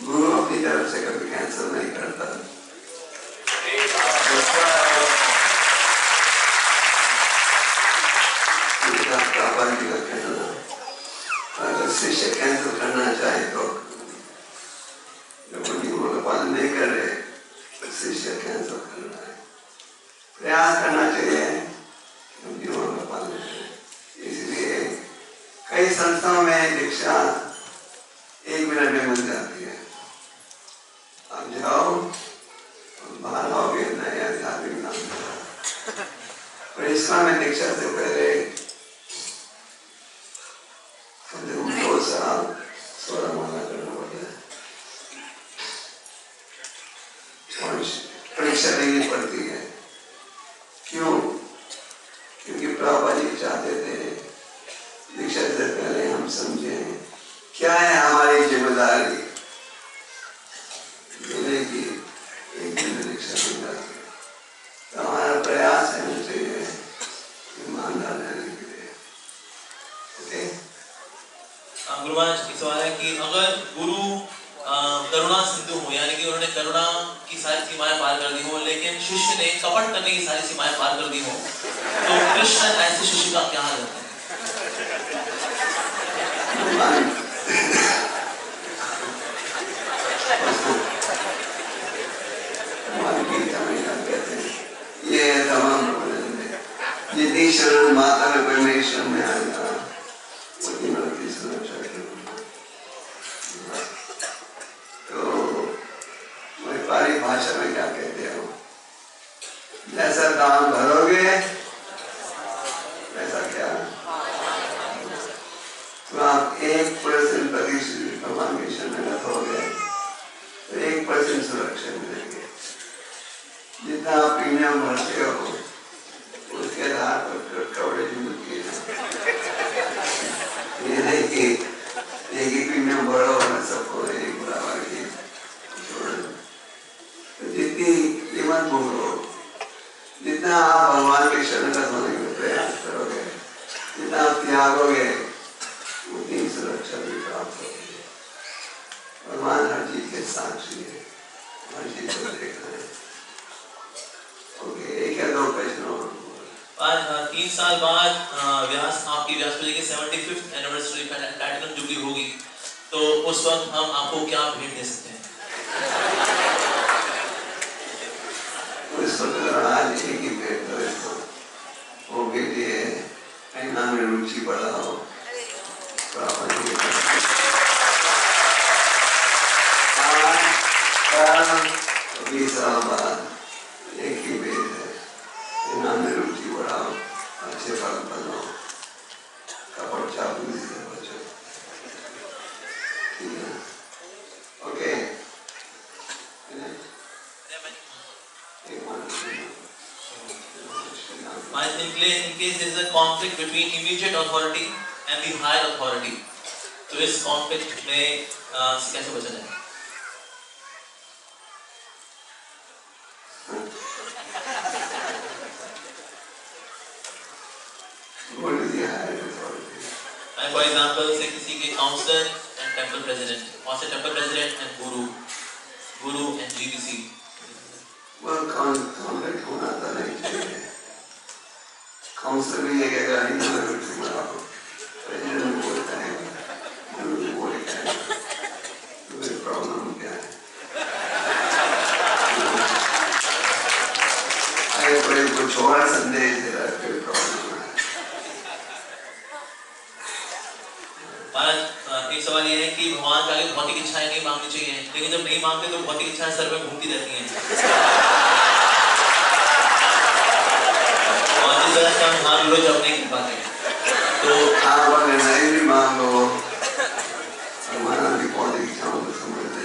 गुरु अपनी तरफ से कभी कैंसिल नहीं करता। अगर शिष्य कैंसिल करना चाहे तो जब नियमों का पालन नहीं कर रहे तो शिष्य कैंसिल करना है, प्रयास करना चाहिए नियमों का पालन करें। इसलिए कई संस्थाओं में दीक्षा 1 मिनट में मिल जाती है। आप जाओ बाहर आओगे नए आध्यात्मिक नाम। और इस्लाम में दीक्षा से पहले 2 साल 16 माला करना पड़ता है और परीक्षा देनी पड़ती है। क्यों? क्योंकि प्रभुपाद जी चाहते थे दीक्षा से पहले हम समझें क्या है हमारी जिम्मेदारी। मिले की एक दिन में दीक्षा मिल जाती है, तो हमारा प्रयास रहना चाहिए ईमानदार रहने के लिए। ओके, गुरु महाराज एक सवाल है कि अगर गुरु करुणा सिंधु हो, यानी कि उन्होंने करुणा की सारी सीमाएं पार कर दी हो, लेकिन शिष्य ने कपट करने की सारी सीमाएं पार कर दी हो, तो कृष्ण ऐसे शिष्य का क्या हाल है? ये तमाम जितनी शरण माता में परमेश्वर में आएगा उतनी उनकी सुरक्षा करूंगा। तो व्यापारी भाषा में क्या कहते हो, जैसा दाम भरोगे वैसा क्या, तो आप 1% प्रतिशत भगवान की शरणगत हो गए तो 1% सुरक्षा मिलेगी। जितना आप प्रीमियम भरते हो उसके आधार पर कवरेज मिलती है। ये नहीं कि एक ही प्रीमियम भरो और सबको एक बराबर की छोड़ दो। तो जितनी कीमत भूलो, जितना आप भगवान के शरणगत होने का प्रयास करोगे, जितना आप त्यागोगे उतनी सुरक्षा भी प्राप्त होगी। भगवान हर चीज के साक्षी है, हर चीज को देख रहे हैं। ओके, एक या दो प्रश्न और। आज 3 साल बाद व्यास आपकी व्यासपति की 75th एनिवर्सरी प्लैटिनम जुबली होगी, तो उस वक्त हम आपको क्या भेंट दे सकते हैं? उस वक्त आज एक ही भेंट दो इसको, वो बेटी है ऐना में रुचि बढ़ाओ, आज 20 साल बाद एक ही भेंट है, ऐना में रुचि बढ़ाओ, अच्छे फल बनाओ, कपड़ चाबू से बचो। ठीक है, okay. In case there is a conflict between immediate authority and the higher authority, तो इस conflict में कैसे बचा जाए? And for example, say किसी के counselor and temple president, or say temple president and guru and GBC. वो conflict होना तो नहीं चाहिए। काउंसिल भी ये कहेगा हिंदू में रुचि बढ़ाओ, प्रेसिडेंट बोलता है गुरु भी बोलता है, तो ये प्रॉब्लम क्या है? अगर कोई कुछ और संदेश दे रहा है कोई प्रॉब्लम है। महाराज, एक सवाल ये है कि भगवान के आगे भौतिक इच्छाएं नहीं मांगनी चाहिए, लेकिन जब नहीं मांगते तो भौतिक इच्छाएं सर में घूमती रहती हैं। हम रोज अपने की बात है, तो आप अगर नहीं भी मांगो, हमारा भी भौतिक इच्छाओं को समझ लेते।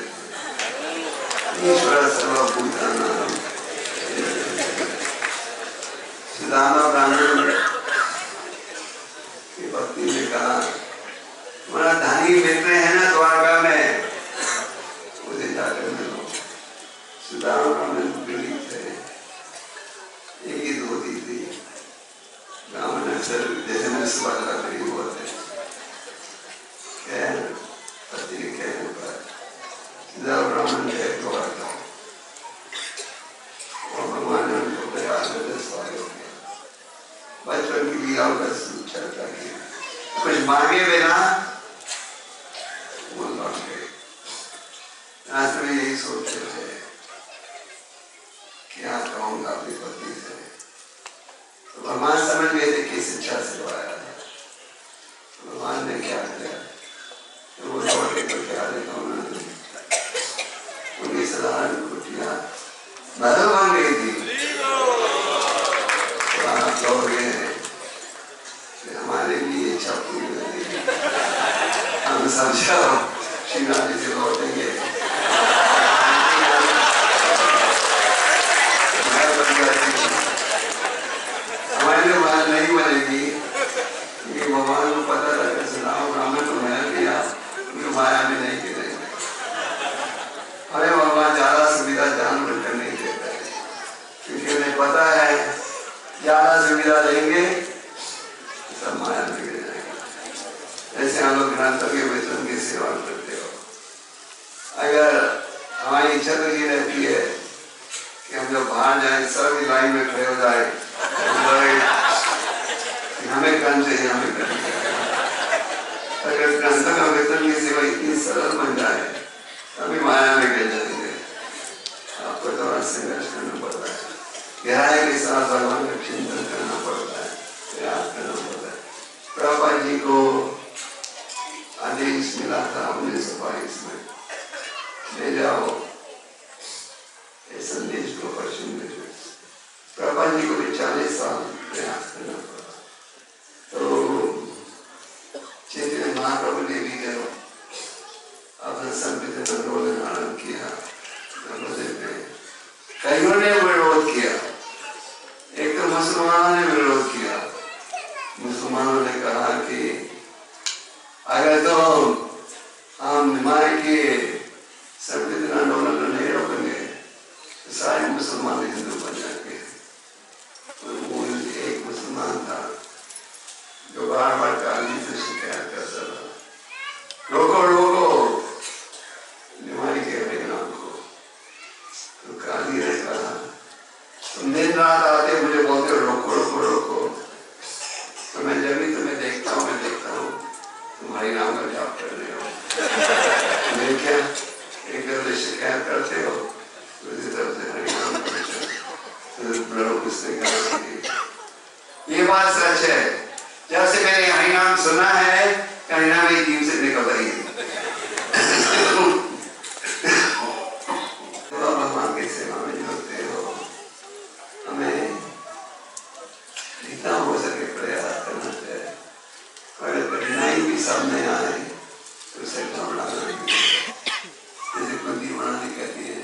ईश्वर सर्वभूतानां, सुदामा ब्राह्मण की भक्ति ने कहा, हमारा धनी मित्र है ना द्वारका में, उसे जाकर मिलो। सुदामा ब्राह्मण पीड़ित थे, एक ही धोती थी, ब्राह्मण अक्सर जैसे मैं सुबह का गरीब होते हैं, पति के कहने पर सीधा ब्राह्मण के द्वार था, और भगवान ने उनको प्रयास में सवाल हो गया। बचपन की लीलाओं का चर्चा की, कुछ मांगे बिना वो लौट गए। रास्ते में यही सोचते थे क्या कहूँगा अपनी पत्नी से, तो भगवान समझ गए थे किस इच्छा से आया था। भगवान ने क्या किया, तो वो लौटे तो क्या देखा उन्होंने, उनकी सलाह को किया, बदल बन गई थी। तो आप लौट गए कि हमारे लिए इच्छा पूरी हो गई, हम समझो शिवराज से लौटेंगे, हमारे लिए बात नहीं बनेगी, क्योंकि भगवान को पता लगा सुदामा ब्राह्मण को महल दिया, उनको माया में नहीं गिरेंगे। हमें भगवान ज्यादा सुविधा जानवर कर नहीं देता है, क्योंकि उन्हें पता है ज्यादा सुविधा देंगे सब माया में गिर जाएंगे। ऐसे हम लोग ग्रंथों के वचन की सेवा करते हो। अगर हमारी इच्छा तो ये रहती है कि हम जब बाहर जाए सब लाइन में खड़े हो जाए, हमें कौन चाहिए, हमें कौन चाहिए। अगर ग्रंथों का वचन की सेवा इतनी सरल बन जाए तभी माया में गिर जाएंगे। आपको थोड़ा संघर्ष करना पड़ता है, गहराई के साथ भगवान का चिंतन करना पड़ता है, प्रयास करना होता है। प्रभुपाद जी को आदेश मिला था 1922 में, ले जाओ इस संदेश को पश्चिम में। प्रभुपाद जी को भी 40 साल प्रयास करना पड़ा। तो चैतन्य महाप्रभु ने भी जब अपना संविधान आंदोलन आरंभ किया, कईयों ने विरोध किया। एक तो मुसलमानों ने विरोध किया। मुसलमानों ने कहा कि अगर तो हम निमाई के संविधान आंदोलन को नहीं रोकेंगे तो सारे मुसलमान हिंदू बन जाएंगे। तो वो एक मुसलमान था जो बार बार काली से शिकायत करता था, रोको रोको निमाई के हरिनाम को। तो काली ने कहा, तुम दिन रात आते मुझे बोलते हो रोको रोको रोको, तो मैं जब भी तुम्हें देखता हूँ तुम हरिनाम का जाप कर रहे हो। मैं क्या एक तरफ शिकायत करते हो, दूसरी तरफ से हरिनाम करते हो। उसने कहा ये बात सच है, जब से मैंने हरिनाम सुना है हरिनाम एक जीव से निकल रही है। तो भगवान की सेवा में जुड़ते हो, हमें जितना हो सके प्रयास करना चाहिए। अगर कठिनाई भी सामने आए तो उसे घबराना नहीं। जैसे कुंती महारानी कहती है,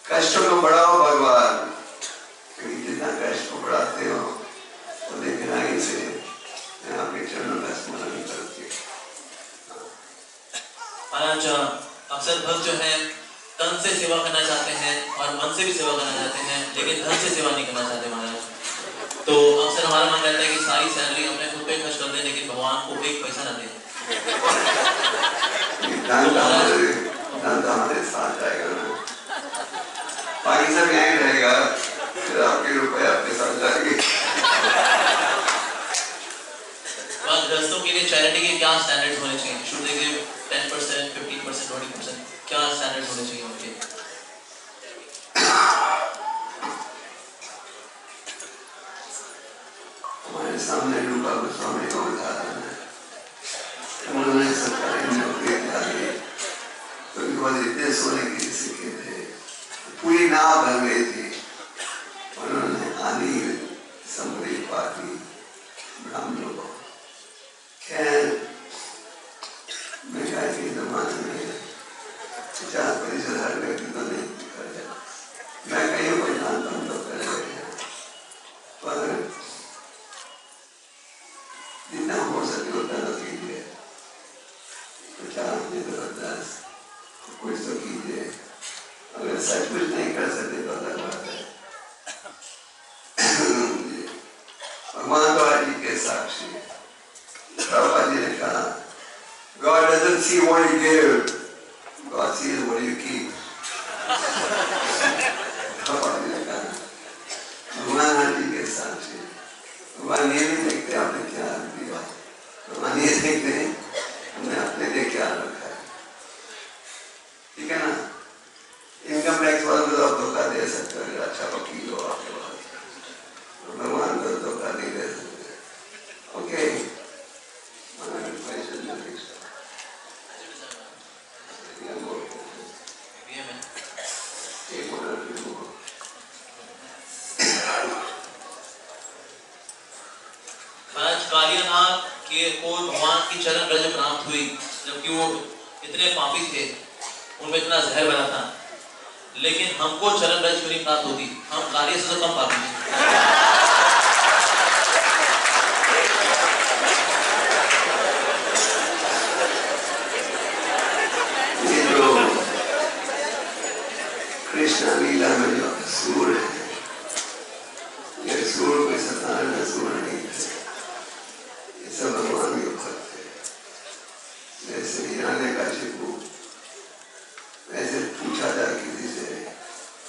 कष्ट को बढ़ाओ भगवान, क्योंकि जितना कष्ट को बढ़ाते हो उतनी कठिनाई से मैं आपके चरणों का स्मरण करती हूँ। महाराज अक्सर भक्त जो है तन से सेवा करना चाहते हैं और मन से भी सेवा करना चाहते हैं, लेकिन धन से सेवा नहीं करना चाहते महाराज। तो अक्सर हमारा मन रहता है कि सारी सैलरी अपने खुद पे खर्च कर दें, लेकिन भगवान को एक पैसा न दें। धन तो हमारे साथ जाएगा ना, बाकी सब यहीं रहेगा, फिर आपके रुपए आपके साथ जाएंगे। गृहस्थों के लिए चैरिटी के क्या स्टैंडर्ड्स होने चाहिए? Should they give 10%, 15%, 20%? क्या स्टैंडर्ड्स होने चाहिए उनके? हमारे सामने रूपा गोस्वामी का उदाहरण है। उन्होंने सरकारी नौकरी डाली तो उनके बाद इतने सोने के सिक्के थे, पूरी नाव भर गई थी। उन्होंने आधी समरी पाती ब्राह्मणों को। खैर महंगाई के जमाने में 50% हर व्यक्ति तो नहीं कर जाए। मैं कहीं कोई जानता हूँ तो कर रहे हैं, पर जितना हो सके उतना कीजिए। 50 नहीं तो 10 कुछ तो कीजिए। अगर सच कुछ नहीं कर सकते तो अलग बात है। भगवान गौर जी के साक्षी प्रभुपाद जी ने कहा, God doesn't see what you give, God sees what you keep. Prabhupada ji ने कहा, भगवान जी के साक्षी, भगवान ये नहीं देखते आपने क्या दिया, भगवान ये देखते हैं हमने अपने लिए क्या रखा है। ठीक है ना? इनकम टैक्स वालों को आप धोखा दे सकते हो, अच्छा वकील हो आपके पास, भगवान को धोखा नहीं दे सकते। ओके, कालियानाथ के को भगवान की चरण रज प्राप्त हुई, जबकि वो इतने पापी थे, उनमें इतना जहर बना था, लेकिन हमको चरण रज क्यों नहीं प्राप्त होती? हम कार्य से तो कम पापी हैं। कृष्ण लीला में जो असुर है, ये असुर कोई साधारण असुर नहीं थे, ये सब भगवान के भक्त थे। जैसे हिरण्यकशिपु, वैसे पूछा जाए किसी से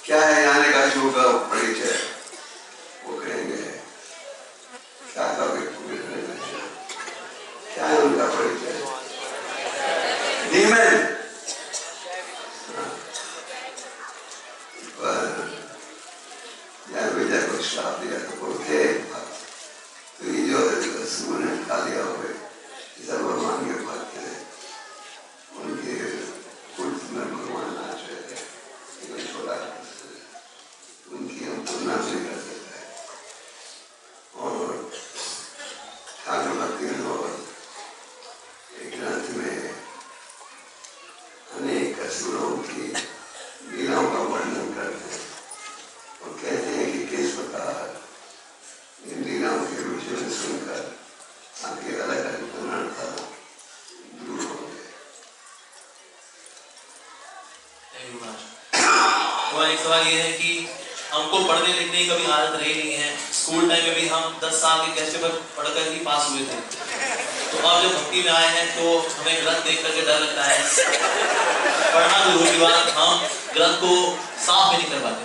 क्या है हिरण्यकशिपु का परिचय, वो कहेंगे क्या कहोगे, क्या है उनका परिचय? डीमन। श्राप दिया तो बोलते तो ये एक सवाल ये है कि हमको पढ़ने लिखने की कभी आदत रही नहीं है। स्कूल टाइम में भी हम 10 साल के टेस्ट पेपर पढ़कर ही पास हुए थे। तो अब जब भक्ति में आए हैं तो हमें ग्रंथ देख करके डर लगता है। पढ़ना तो दूर की बात, हम ग्रंथ को साफ भी नहीं कर पाते।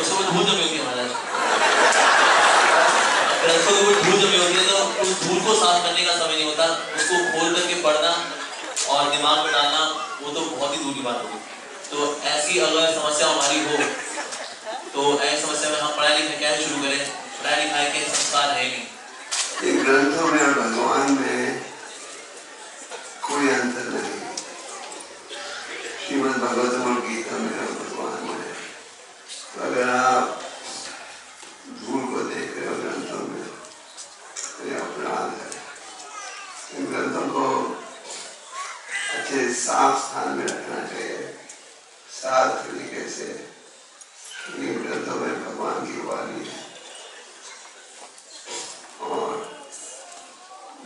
उसको धूल जमी होती है महाराज, ग्रंथों को धूल जमी होती है तो उस धूल को साफ करने का समय नहीं होता। उसको खोल करके पढ़ना और दिमाग में डालना वो तो बहुत ही दूर की बात होगी। तो ऐसी अगर समस्या हमारी हो तो ऐसी समस्या में हम पढ़ाई लिखाई कैसे शुरू करें? पढ़ाई लिखाई के संस्कार है नहीं। इन ग्रंथों में और भगवान में कोई अंतर नहीं। श्रीमद् भागवतम और गीता में और भगवान में, अगर आप धूल को देख रहे हो ग्रंथों में तो ये अपराध है। इन ग्रंथों को अच्छे साफ स्थान में रखना चाहिए, साफ तरीके से। इन ग्रंथों में भगवान की वाणी है और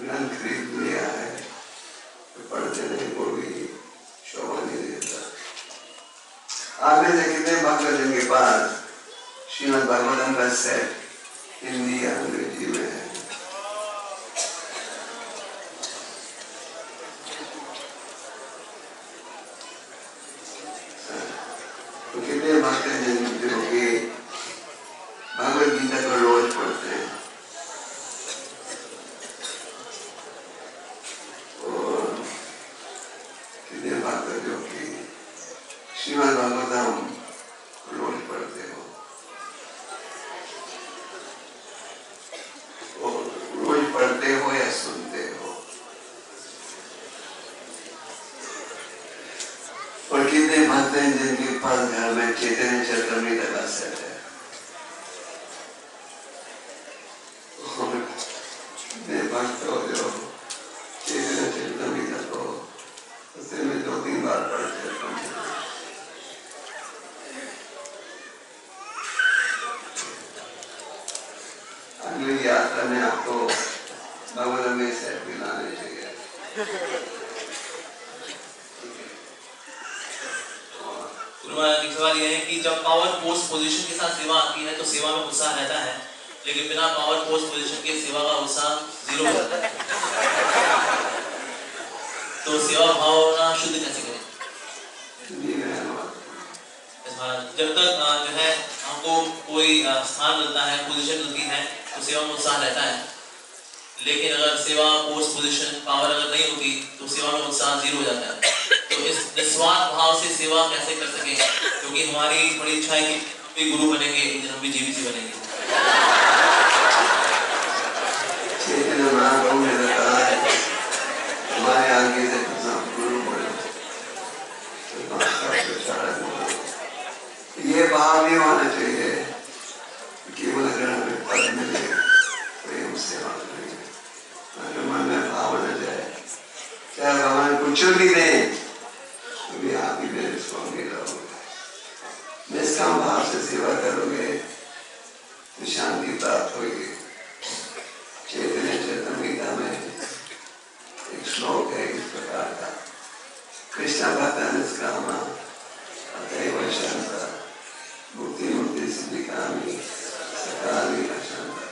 ग्रंथ खरीद लिया है तो पढ़ते नहीं, को भी शोभा नहीं देता। आगे से कितने भक्त जिनके पास श्रीमद् भागवतम का सेट हिंदी या अंग्रेजी में है, तो कितने भक्त जो कि भगवद गीता को रोज पढ़ते हैं और कितने भक्त जो कि श्रीमद् भागवतम रोज पढ़ते हो और रोज पढ़ते हो या सुनते हो। और कितने भक्त हैं जिनके पास घर में चैतन्य चरितामृत का सेट है और कितने भक्त हो जो चैतन्य चरितामृत को उससे में 2-3 बार पढ़ते हैं। अगली यात्रा में आपको भगवान में सेट भी लाने चाहिए। एक सवाल यह है कि जब पावर पोस्ट पोजीशन के साथ सेवा आती है तो सेवा में उत्साह रहता है, लेकिन बिना पावर पोस्ट पोजीशन के सेवा का उत्साह 0 हो जाता है। तो सेवा भावना शुद्ध कैसे करें? जब तक जो है हमको कोई स्थान मिलता है, पोजीशन मिलती है तो सेवा में उत्साह रहता है, लेकिन अगर सेवा पोस्ट पोजीशन पावर अगर नहीं होती तो सेवा में उत्साह 0 हो जाता है। तो इस निस्वार्थ भाव से सेवा कैसे कर सकें? क्योंकि हमारी बड़ी इच्छा है कि हम भी गुरु बनेंगे, हम भी जीवित बनेंगे। चैतन्य महाप्रभु ने बताया है हमारे आगे से गुरु बने, ये भाव नहीं होना चाहिए केवल अगर हमें पद मिले प्रेम सेवा करेंगे। अगर मन में भाव न जाए चाहे भगवान कुछ भी दें तो भी आप ही मेरे स्वामी रहोगे। निष्काम भाव से सेवा करोगे तो शांति प्राप्त होगी। चैतन्य चरितामृत में एक श्लोक है इस प्रकार का, कृष्ण भक्त निष्कामा अतएव शांता मुक्ति मुक्ति सिद्धिकामी सकाली अशांता।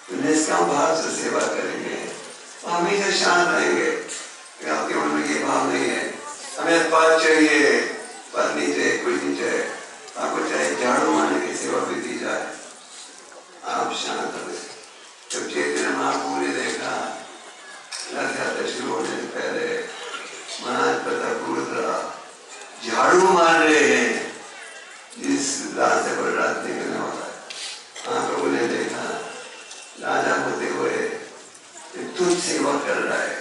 तो निष्काम भाव से सेवा करेंगे तो हमेशा शांत रहेंगे। आपके मन में ये भाव नहीं है हमें पद चाहिए, पद नहीं चाहिए, कुछ नहीं चाहिए, आपको चाहे झाड़ू मारने की सेवा भी दी जाए, आप शांत रहे। जब चैतन्य महाप्रभु ने देखा रथ यात्रा शुरू होने से पहले महाराज प्रताप झाड़ू मार रहे हैं जिस रास्ते पर रात निकलने वाला है, महाप्रभु ने देखा राजा होते हुए तुझ सेवा कर रहा है,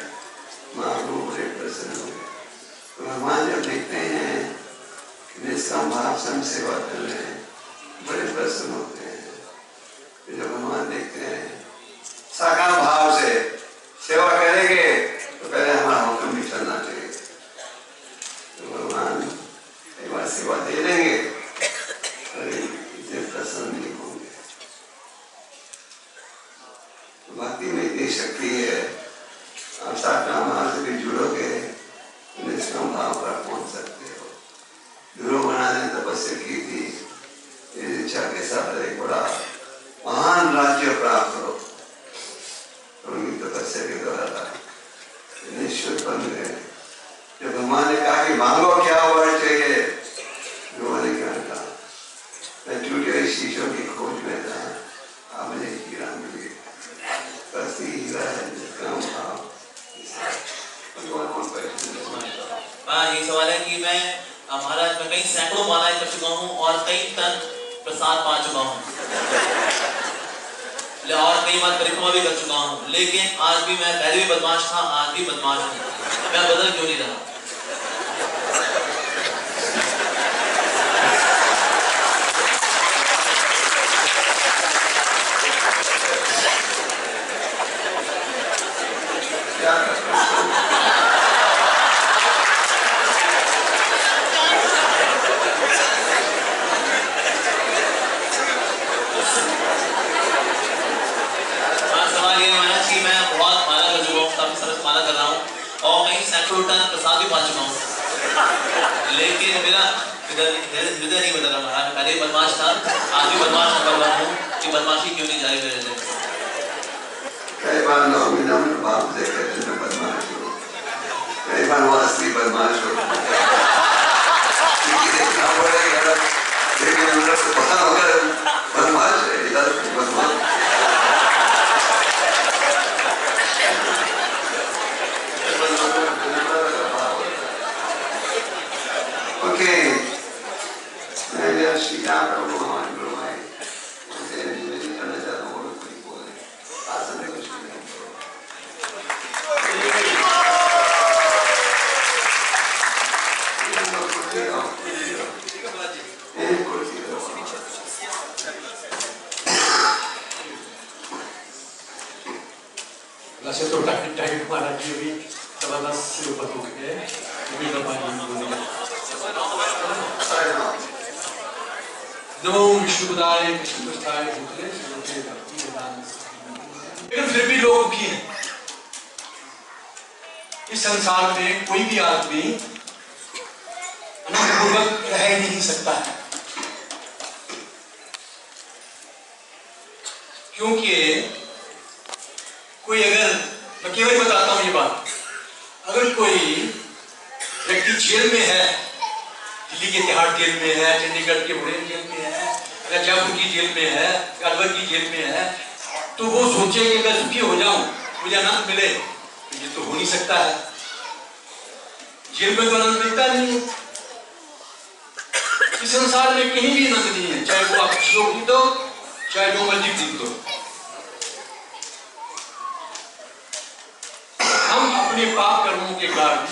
महाप्रभु बड़े प्रसन्न हुए। तो भगवान जब देखते हैं कि निष्काम भाव से हम सेवा कर रहे हैं बड़े प्रसन्न होते हैं। तो जब भगवान देखते हैं साकार भाव से सेवा करेंगे तो पहले हमारा हुक्म भी चलना चाहिए, तो भगवान एक बार सेवा दे देंगे और इतने प्रसन्न नहीं होंगे। तो भक्ति में इतनी शक्ति है, आप साकार भाव से भी जुड़ोगे निष्काम भाव पर पहुंच सकते हो। सैकड़ों मालाएं कर चुका हूँ और कई टन प्रसाद पा चुका हूँ और कई बार परिक्रमा भी कर चुका हूँ, लेकिन आज भी मैं पहले भी बदमाश था, आज भी बदमाश हूँ। मैं बदल क्यों नहीं रहा? क्या सवाल ये है कि मैं बहुत माला कर चुका हूँ, काफी समय माला कर रहा हूँ और कई सैकड़ों टन प्रसाद भी पा चुका हूँ, लेकिन मेरा हृदय नहीं बदला। महाराज पहले बदमाश था, आज भी बदमाश नंबर 1 हूँ कि बदमाशी क्यों नहीं जारी मेरे से। कई बार लोग विनम्र भाव से कहते हैं बदमाश हो, कई बार वो असली बदमाश हो, देखना पड़ेगा, लेकिन अंदर से पता होगा बदमाश है, इधर बदमाश। ओके, मैं यह स्वीकार करूँ हमारे गुरु भाई, उसे नहीं करना चाहता हूँ, वो कोई बोले, आसन में कुछ नहीं करो। वैसे तो टाइम हमारा जी भी जबरदस्त से ऊपर हो गए हैं, नमो विष्णुपदाय कृष्णपृष्ठाय भूतले श्रीमते भक्ति वेदांत। लेकिन फिर भी लोग दुखी हैं। इस संसार में कोई भी आदमी अनंतपूर्वक रह नहीं सकता है, क्योंकि कोई अगर, मैं केवल बताता हूं ये बात, अगर कोई व्यक्ति जेल में है, दिल्ली के तिहाड़ जेल में है, चंडीगढ़ के बुढ़े जेल में है, अगर जयपुर की जेल में है, अलवर की जेल में है, तो वो सोचे कि अगर सुखी हो जाऊं मुझे आनंद मिले, तो ये तो हो नहीं सकता है। जेल में तो आनंद मिलता नहीं है। इस संसार में कहीं भी आनंद नहीं है, चाहे वो आप श्लोक जीत दो, चाहे जो मर्जी जीत दो। हम अपने पाप कर्मों के कारण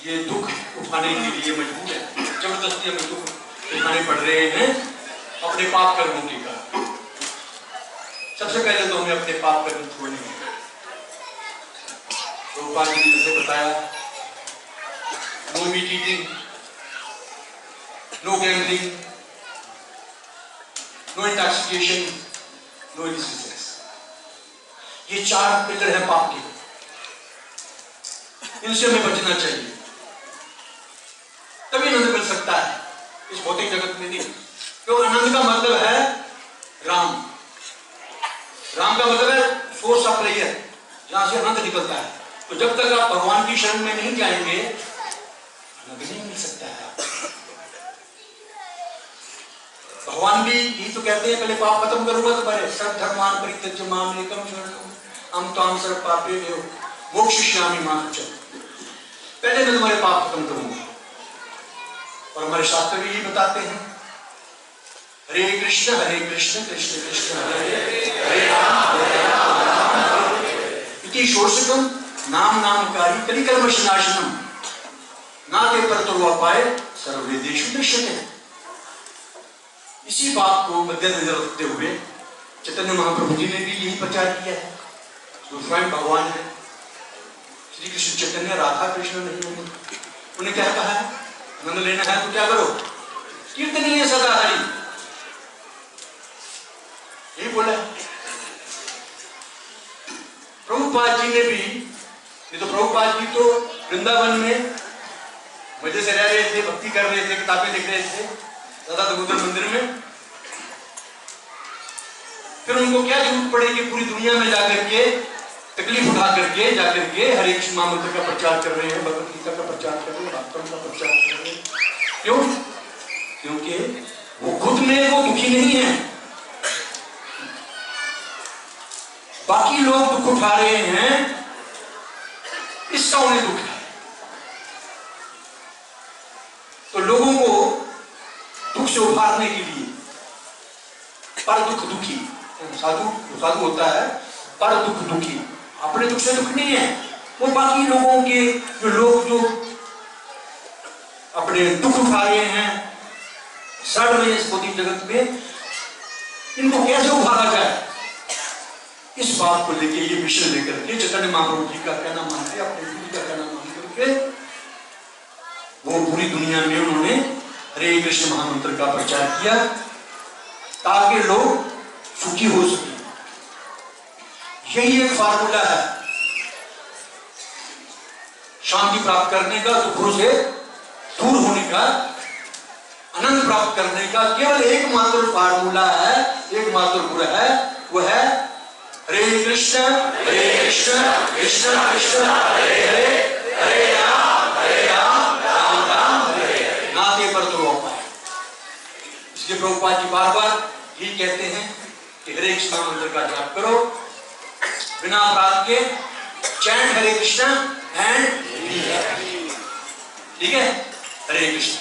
ये दुख उठाने के लिए मजबूर है, जबरदस्ती हमें दुख उठाने पड़ रहे हैं अपने पाप कर्मों के कारण। सबसे पहले तो हमें अपने पाप कर्म छोड़ने हैं। प्रभुपाद जी ने जैसे बताया, no meat eating, no gambling, no intoxication, no diseases, ये 4 पिलर है पाप के, इनसे हमें बचना चाहिए, तभी आनंद मिल सकता है इस भौतिक जगत में। नहीं, क्योंकि आनंद का मतलब है राम, राम का मतलब है सोर्स ऑफ प्लेयर, जहां से आनंद निकलता है। तो जब तक आप भगवान की शरण में नहीं जाएंगे, आनंद नहीं मिल सकता है। भगवान भी यही तो कहते हैं, पहले पाप खत्म करूंगा तो पहले सब धर्मान परित्यज्य माम एकम शरणम अहम त्वां सर्व पापेभ्यो मोक्षयिष्यामि मा शुचः। पहले मैं तुम्हारे पाप खत्म करूंगा। और हमारे शास्त्र भी यही बताते हैं, हरे कृष्ण कृष्ण कृष्ण हरे हरे राम इति षोडशकम नाम नामकारी कलिकल्मषनाशनम नाते परतो अपाय सर्ववेदेषु दृश्यते। इसी बात को मध्य नजर रखते हुए चैतन्य महाप्रभु जी ने भी यही प्रचार किया है। जो स्वयं भगवान है श्री कृष्ण चैतन्य, राधा कृष्ण नहीं है, उन्हें क्या कहा है, आनंद लेना है तो क्या करो, कीर्तनीय सदा हरि, यही बोला है। प्रभुपाद जी ने भी, नहीं तो प्रभुपाद जी तो वृंदावन में मजे से रह रहे थे, भक्ति कर रहे थे, किताबें लिख रहे थे राधा दामोदर मंदिर में। फिर उनको क्या जरूरत पड़ी कि पूरी दुनिया में जाकर के तकलीफ उठा करके जाकर के हरे कृष्ण महामंत्र का प्रचार कर रहे हैं, भगवत गीता का प्रचार कर रहे हैं, भागवत का प्रचार कर रहे हैं। क्यों? क्योंकि वो खुद में वो दुखी नहीं है, बाकी लोग दुख उठा रहे हैं, इसका उन्हें दुख है। तो लोगों को से उभारने के लिए पर दुख दुखी, साधु होता है पर दुख दुखी, अपने दुख से दुख नहीं है, वो बाकी लोगों के जो अपने दुख उठा रहे हैं, सड़ रहे इस भौतिक जगत में, इनको कैसे उभारा जाए, इस बात को लेके ये मिशन लेकर के चैतन्य महाप्रभु जी का कहना मान के, अपने गुरु का कहना मान करके वो पूरी दुनिया में उन्होंने हरे कृष्ण महामंत्र का प्रचार किया ताकि लोग सुखी हो सके। यही एक फार्मूला है शांति प्राप्त करने का, दुखों से दूर होने का, आनंद प्राप्त करने का। केवल एकमात्र फार्मूला है, एकमात्र गुण है, वो है हरे कृष्ण कृष्ण कृष्ण हरे हरे, हरे राम राम राम हरे हरे, नाते पर तो उपाय। इसलिए प्रभुपाद जी बार बार ये कहते हैं कि हरे कृष्ण मंत्र का जाप करो बिना अपराध के, chant Hare Krishna and be happy. ठीक है, हरे कृष्ण।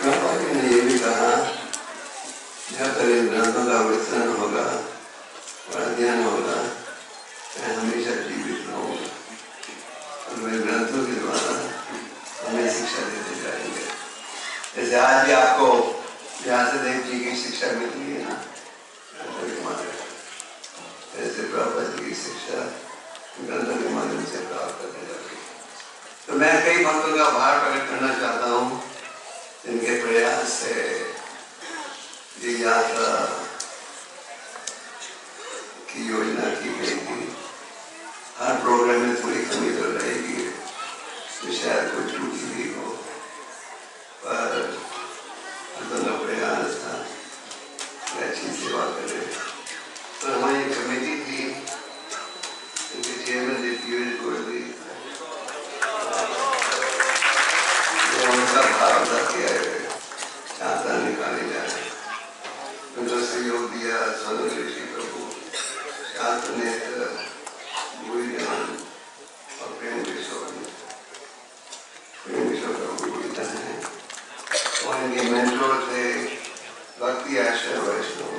प्रभुपाद ने ये भी कहा जब तक ग्रंथों का वितरण होगा और अध्ययन होगा मैं हमेशा जीवित रहूंगा और वे ग्रंथों के द्वारा हमें शिक्षा देते जाएंगे। जैसे आज भी आपको व्यासदेव जी की शिक्षा मिली है ना, ऐसे प्रभुपाद जी की शिक्षा ग्रंथों के माध्यम से प्राप्त करने जाएगी। तो मैं कई भक्तों का आभार प्रकट करना चाहता हूँ जिनके प्रयास से ये यात्रा की योजना की गई थी। हर प्रोग्राम में थोड़ी कमी तो रहेगी, तो शायद कोई त्रुटि भी हो, पर दोनों प्रयास था कि अच्छी सेवा करे। तो हमारी कमेटी थी, उनके चेयरमैन पीयूष गोयल जी, उनका भाव था कि यात्रा निकाली जाए, उनको सहयोग दिया सोनू ऋषि प्रभु, शांत नेत्र, भूरियान और प्रेम किशोर प्रभु गीता है, और इनके मेंटोर थे भक्ति आश्रय वैष्णव।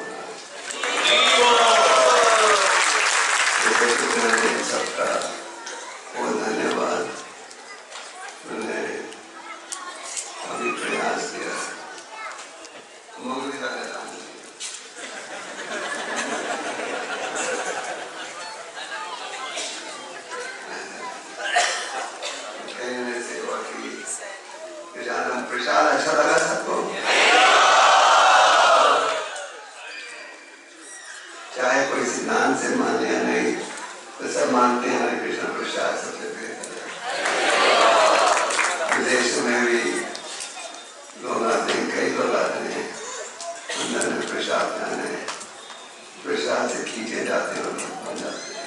सबका बहुत धन्यवाद, मैंने अभी प्रयास किया सेवा की। प्रसाद अच्छा लगा सबको? चाहे कोई सिद्धांत से माने या नहीं, तो सब मानते हैं हरे कृष्ण प्रसाद सबसे बेहतर है। विदेश में भी लोग आते हैं, कई लोग आते हैं अंदर में प्रसाद खाने, प्रसाद से खींचे जाते हैं और बन जाते हैं।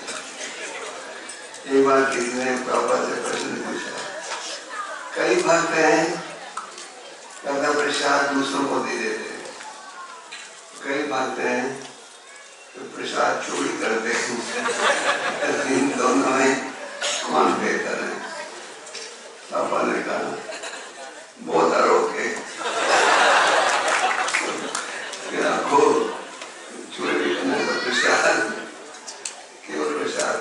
एक बार किसी ने प्रभुपाद से प्रश्न पूछा, कई भक्त हैं अपना प्रसाद दूसरों को दे देते हैं, कई भक्त हैं तो प्रसाद चोरी करते हैं, इन दोनों में कौन बेहतर है? पापा ने कहा बहुत आरोग्य आपको चोरी करने का प्रसाद, केवल प्रसाद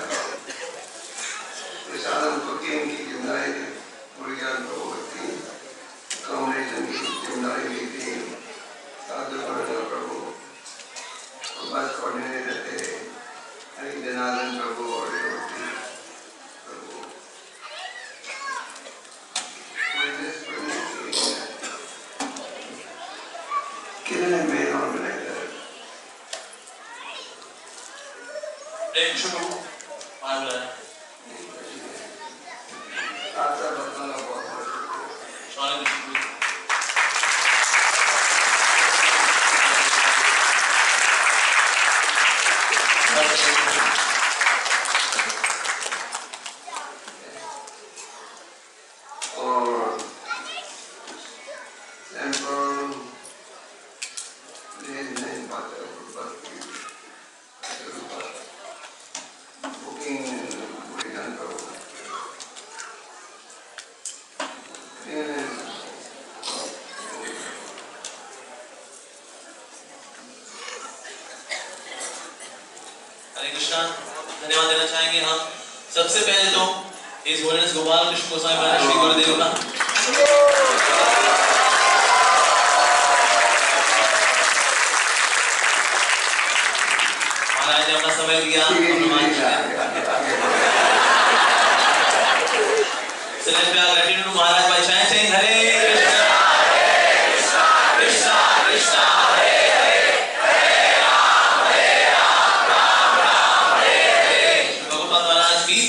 प्रसाद हमको किन की जिम्मेदारी थी, पूरी जान प्रभु थी, कॉम्बिनेशन की जिम्मेदारी ली थी, साधु प्रभु, बस कोऑर्डिनेटर थे हरि जनार्दन प्रभु और देवती प्रभु। कितने मेन ऑर्गेनाइजर आप सब बच्चों का बहुत बहुत और सैंपल नहीं पाते बुकिंग कृष्णा। धन्यवाद देना चाहेंगे हम सबसे पहले तो इस होलिनेस गोपाल कृष्ण गोस्वामी महाराज श्री गुरुदेव का। महाराज ने अपना समय दिया। So let's be gratitude to Maharaj by chanting Hare Krishna, Krishna Krishna, Hare Hare, Hare Ram, Ram Ram, Hare Hare। भगवान महाराज की।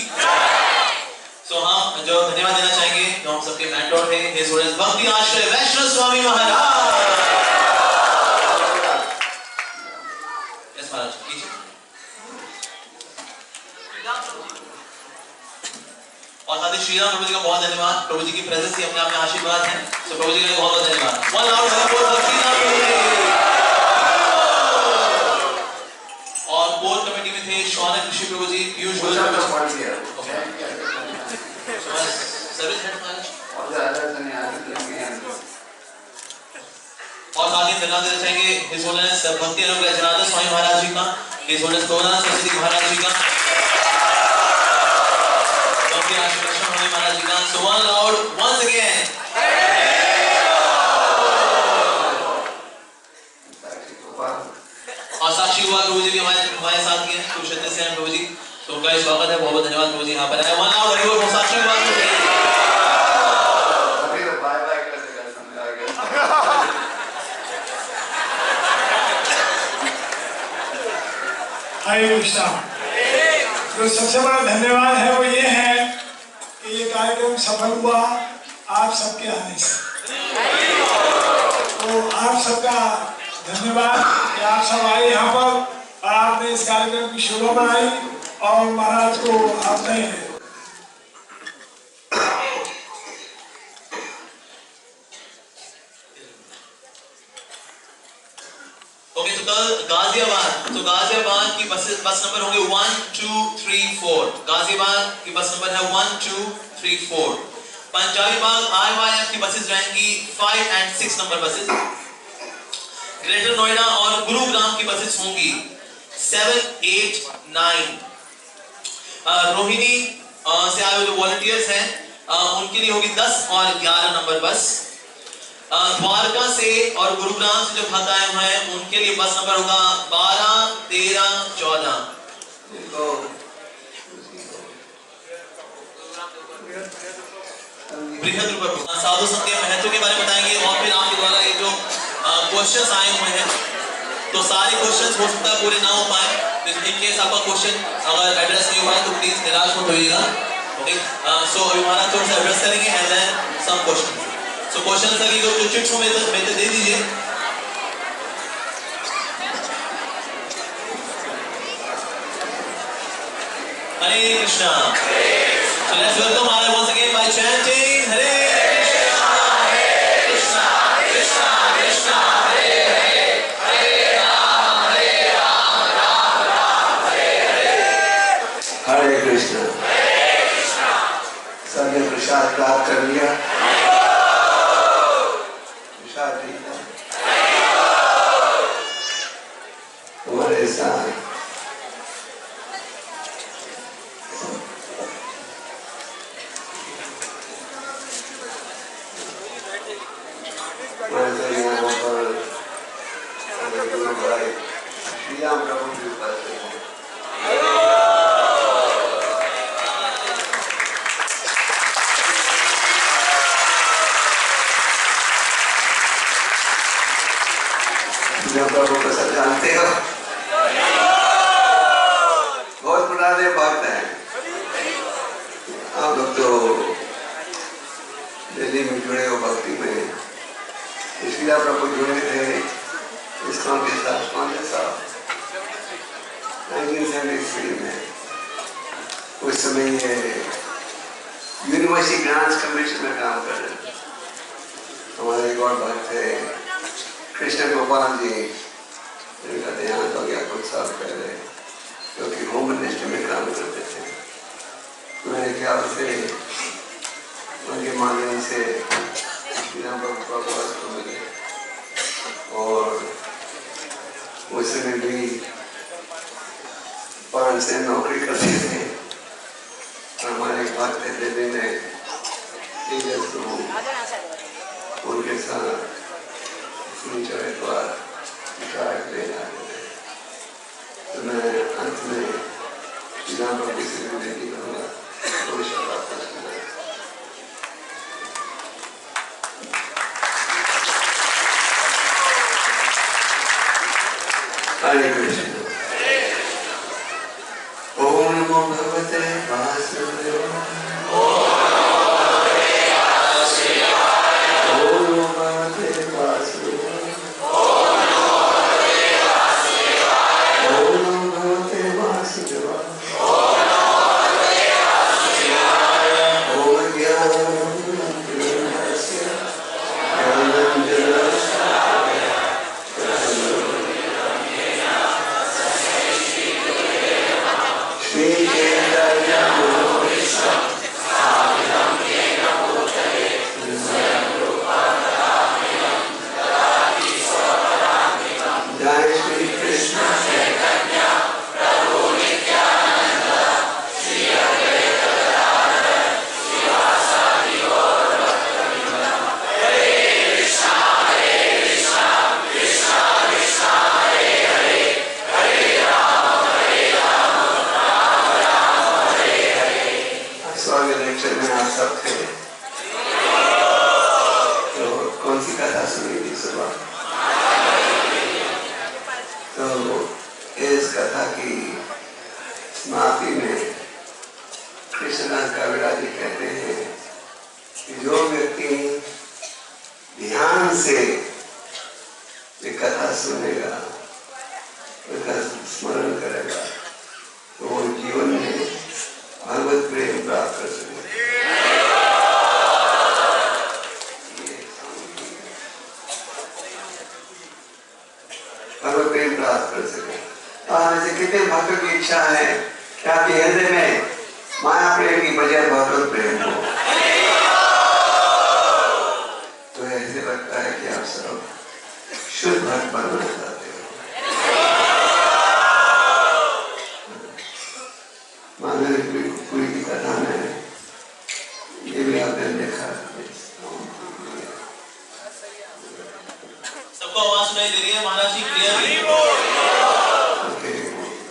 So हम जो धन्यवाद देना चाहेंगे जो हम सबके मेंटोर थे His Holiness भक्ति आश्रय वैष्णव स्वामी महाराज। Yes महाराज कीजिए। और साथ ही श्री राम प्रभु जी का बहुत धन्यवाद। प्रभु जी की प्रेजेंस ही अपने आप में आशीर्वाद है। तो प्रभु जी का बहुत बहुत धन्यवाद। वन लाउड श्री राम प्रभु जी। और कोर कमेटी में थे शौनक ऋषि प्रभु जी, पीयूष गोयल प्रभु जी। सर्विस हेड महाराज। और साथ ही धन्यवाद देना चाहेंगे हिज होलिनेस भक्ति अनुग्रह जनार्दन स्वामी महाराज जी का, हिज होलिनेस गोवर्धन सरस्वती महाराज जी का, महाराज जी का। So one loud once again. और साक्षी हुआ प्रभु जी भी हमारे साथ ही हैं कुरुक्षेत्र से प्रभु जी। तो उनका स्वागत है। बहुत बहुत धन्यवाद प्रभु जी यहाँ पर आए। वन लाउड हरि बोल साक्षी हुआ प्रभु जी। अभी तो बाय बाय कर देगा समझ आ गया। हरे कृष्णा। जो सबसे बड़ा धन्यवाद है वो ये है कि ये कार्यक्रम सफल हुआ आप सबके आने से। तो आप सबका धन्यवाद कि आप सब आए यहाँ पर और आपने इस कार्यक्रम की शोभा बनाई और महाराज को आपने ओके। तो कल गाजियाबाद की बस नंबर होंगे 1 2 3 4। गाजियाबाद की बस नंबर है 1 2 3 4। पंजाबी बाग IYF की बसेस रहेंगी 5 और 6 नंबर बसेस। ग्रेटर नोएडा और गुरुग्राम की बसेस होंगी 7 8 9। रोहिणी से आए हुए जो वॉलंटियर्स हैं उनके लिए होगी 10 और 11 नंबर बस। द्वारका से और गुरुग्राम से जो भक्त आए हुए हैं उनके लिए बस नंबर होगा 12 13 14। बृहद रूप साधु संत के महत्व के बारे में बताएंगे और फिर आपके द्वारा ये जो क्वेश्चंस आए हुए हैं तो सारे क्वेश्चंस हो सकता है पूरे ना हो पाए। इन केस आपका क्वेश्चन अगर एड्रेस नहीं हुआ है तो प्लीज निराश मत होइएगा। ओके। सो अभी हमारा थोड़ा सा एड्रेस करेंगे and then some questions. So question सभी को चिट्स में दे दीजिए। हरे Krishna. So let's welcome Maharaj once again by chanting Hare Krishna, Hare Krishna, Krishna Krishna, Hare Hare, Hare Ram, Ram Ram, Hare Hare। हरे कृष्ण। सबने प्रसाद प्राप्त कर लिया। प्रसाद ठीक है तुम्हारे साथ। श्री राम प्रभु की उपस्थिति है। प्रभु को सब जानते हो, बहुत पुराने भक्त हैं। आप लोग तो दिल्ली में जुड़े हो भक्ति में। इसलिए प्रभु जुड़े थे इस्कॉन के साथ 1973 में। उस समय ये यूनिवर्सिटी ग्रांट्स कमीशन में काम कर रहे थे। हमारे एक और भक्त थे कृष्ण गोपाल जी, जिनका देहांत हो गया कुछ साल पहले, जो कि होम मिनिस्ट्री में काम करते थे। मेरे ख्याल से उनके माध्यम से श्रीराम प्रभु को मिले और उस समय भी 5 साल से नौकरी करते थे। हमारे भारतीय दिल्ली में उनके साथ सुनचाई द्वारा विचार लेना है। तो मैं अंत में श्रीराम प्रभु से विनती करूँगा तो शब्द हरे कृष्ण। ओम नमो भगवते वासुदेवाय। ओम नमो भगवते वासुदेवाय। ओम नमो भगवते वासुदेवाय। ओम ज्ञानमयस्य कितने भक्त की इच्छा है कि आपके हृदय में माया प्रेम की बजाय भगवत प्रेम हो। तो ऐसे लगता है कि आप सब शुद्ध भक्त बनना चाहते हो। मानवपुरी की कथा में ये भी आपने देखा। सबको आवाज सुनाई दे रही है महाराज जी क्लियरली?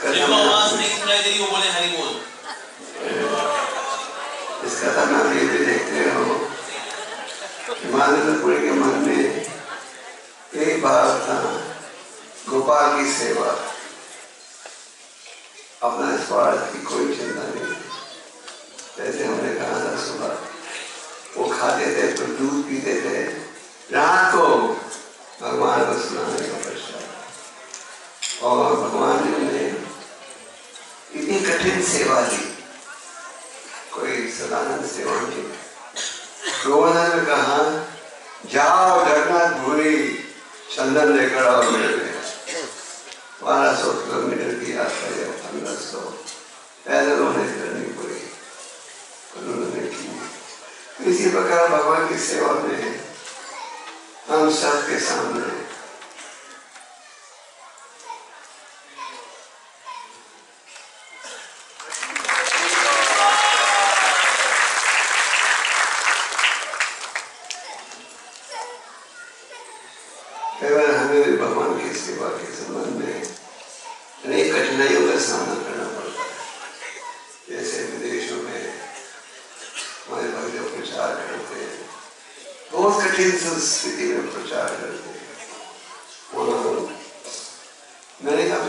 जिनको आवाज नहीं सुनाई दे रही वो बोले हरि बोल। इस कथा में आप ये भी देखते हो मानवपुरी के मन में एक भाव था गोपाल की सेवा, अपना स्वार्थ की कोई चिंता नहीं। जैसे हमने कहा था सुबह, वो खाते थे तो दूध पीते थे, रात को भगवान को सुनाने का प्रसाद। और भगवान ने उन्हें इतनी कठिन सेवा दी, कोई सदानंद सेवा नहीं। गोवर्धन ने कहा जाओ जगन्नाथ पुरी चंदन लेकर आओ मेरे लिए। 1200 किलोमीटर की यात्रा है, 1500 पैदल उन्हें करनी पड़ी, उन्होंने की। इसी प्रकार भगवान की सेवा में हम सबके सामने केवल हमें भी भगवान की सेवा के संबंध में अनेक कठिनाइयों का सामना करना पड़ता है। जैसे विदेशों में हमारे भक्त जो प्रचार करते हैं, बहुत कठिन स्थिति में प्रचार करते हैं। मैंने कहा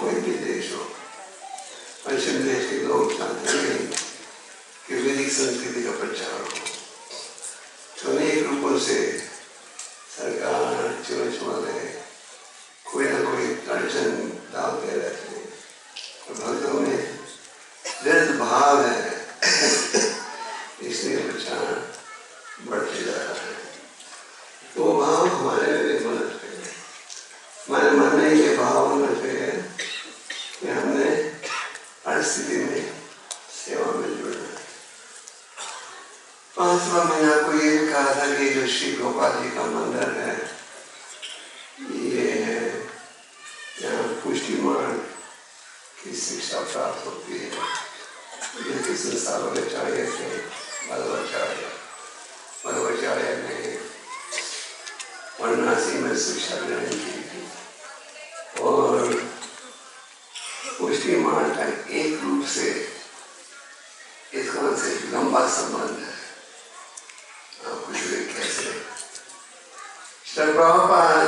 कोई भी देश हो, पश्चिम देश के लोग चाहते हैं कि वैदिक संस्कृति का प्रचार हो, तो अनेक रूपों से सरकार वाले कोई ना कोई अड़चन डालते रहते हैं। तो भक्तों में दृढ़ भाव है, इसलिए प्रचार बढ़ते जा रहा है। तो भाव हमारे में होना चाहिए, हमारे मन में ये भाव होना चाहिए कि हमने हर स्थिति में सेवा में जुड़ना है। 5वां महीना को ये भी कहा था कि जो श्री गोपाल जी का मंदिर है, ये है यहाँ पुष्टि मार्ग की शिक्षा प्राप्त हो। वाराणसी में शिक्षा ग्रहण की थी और उसकी मां का एक रूप से इसका से लंबा संबंध है। आप कुछ कैसे श्री प्रभुपाद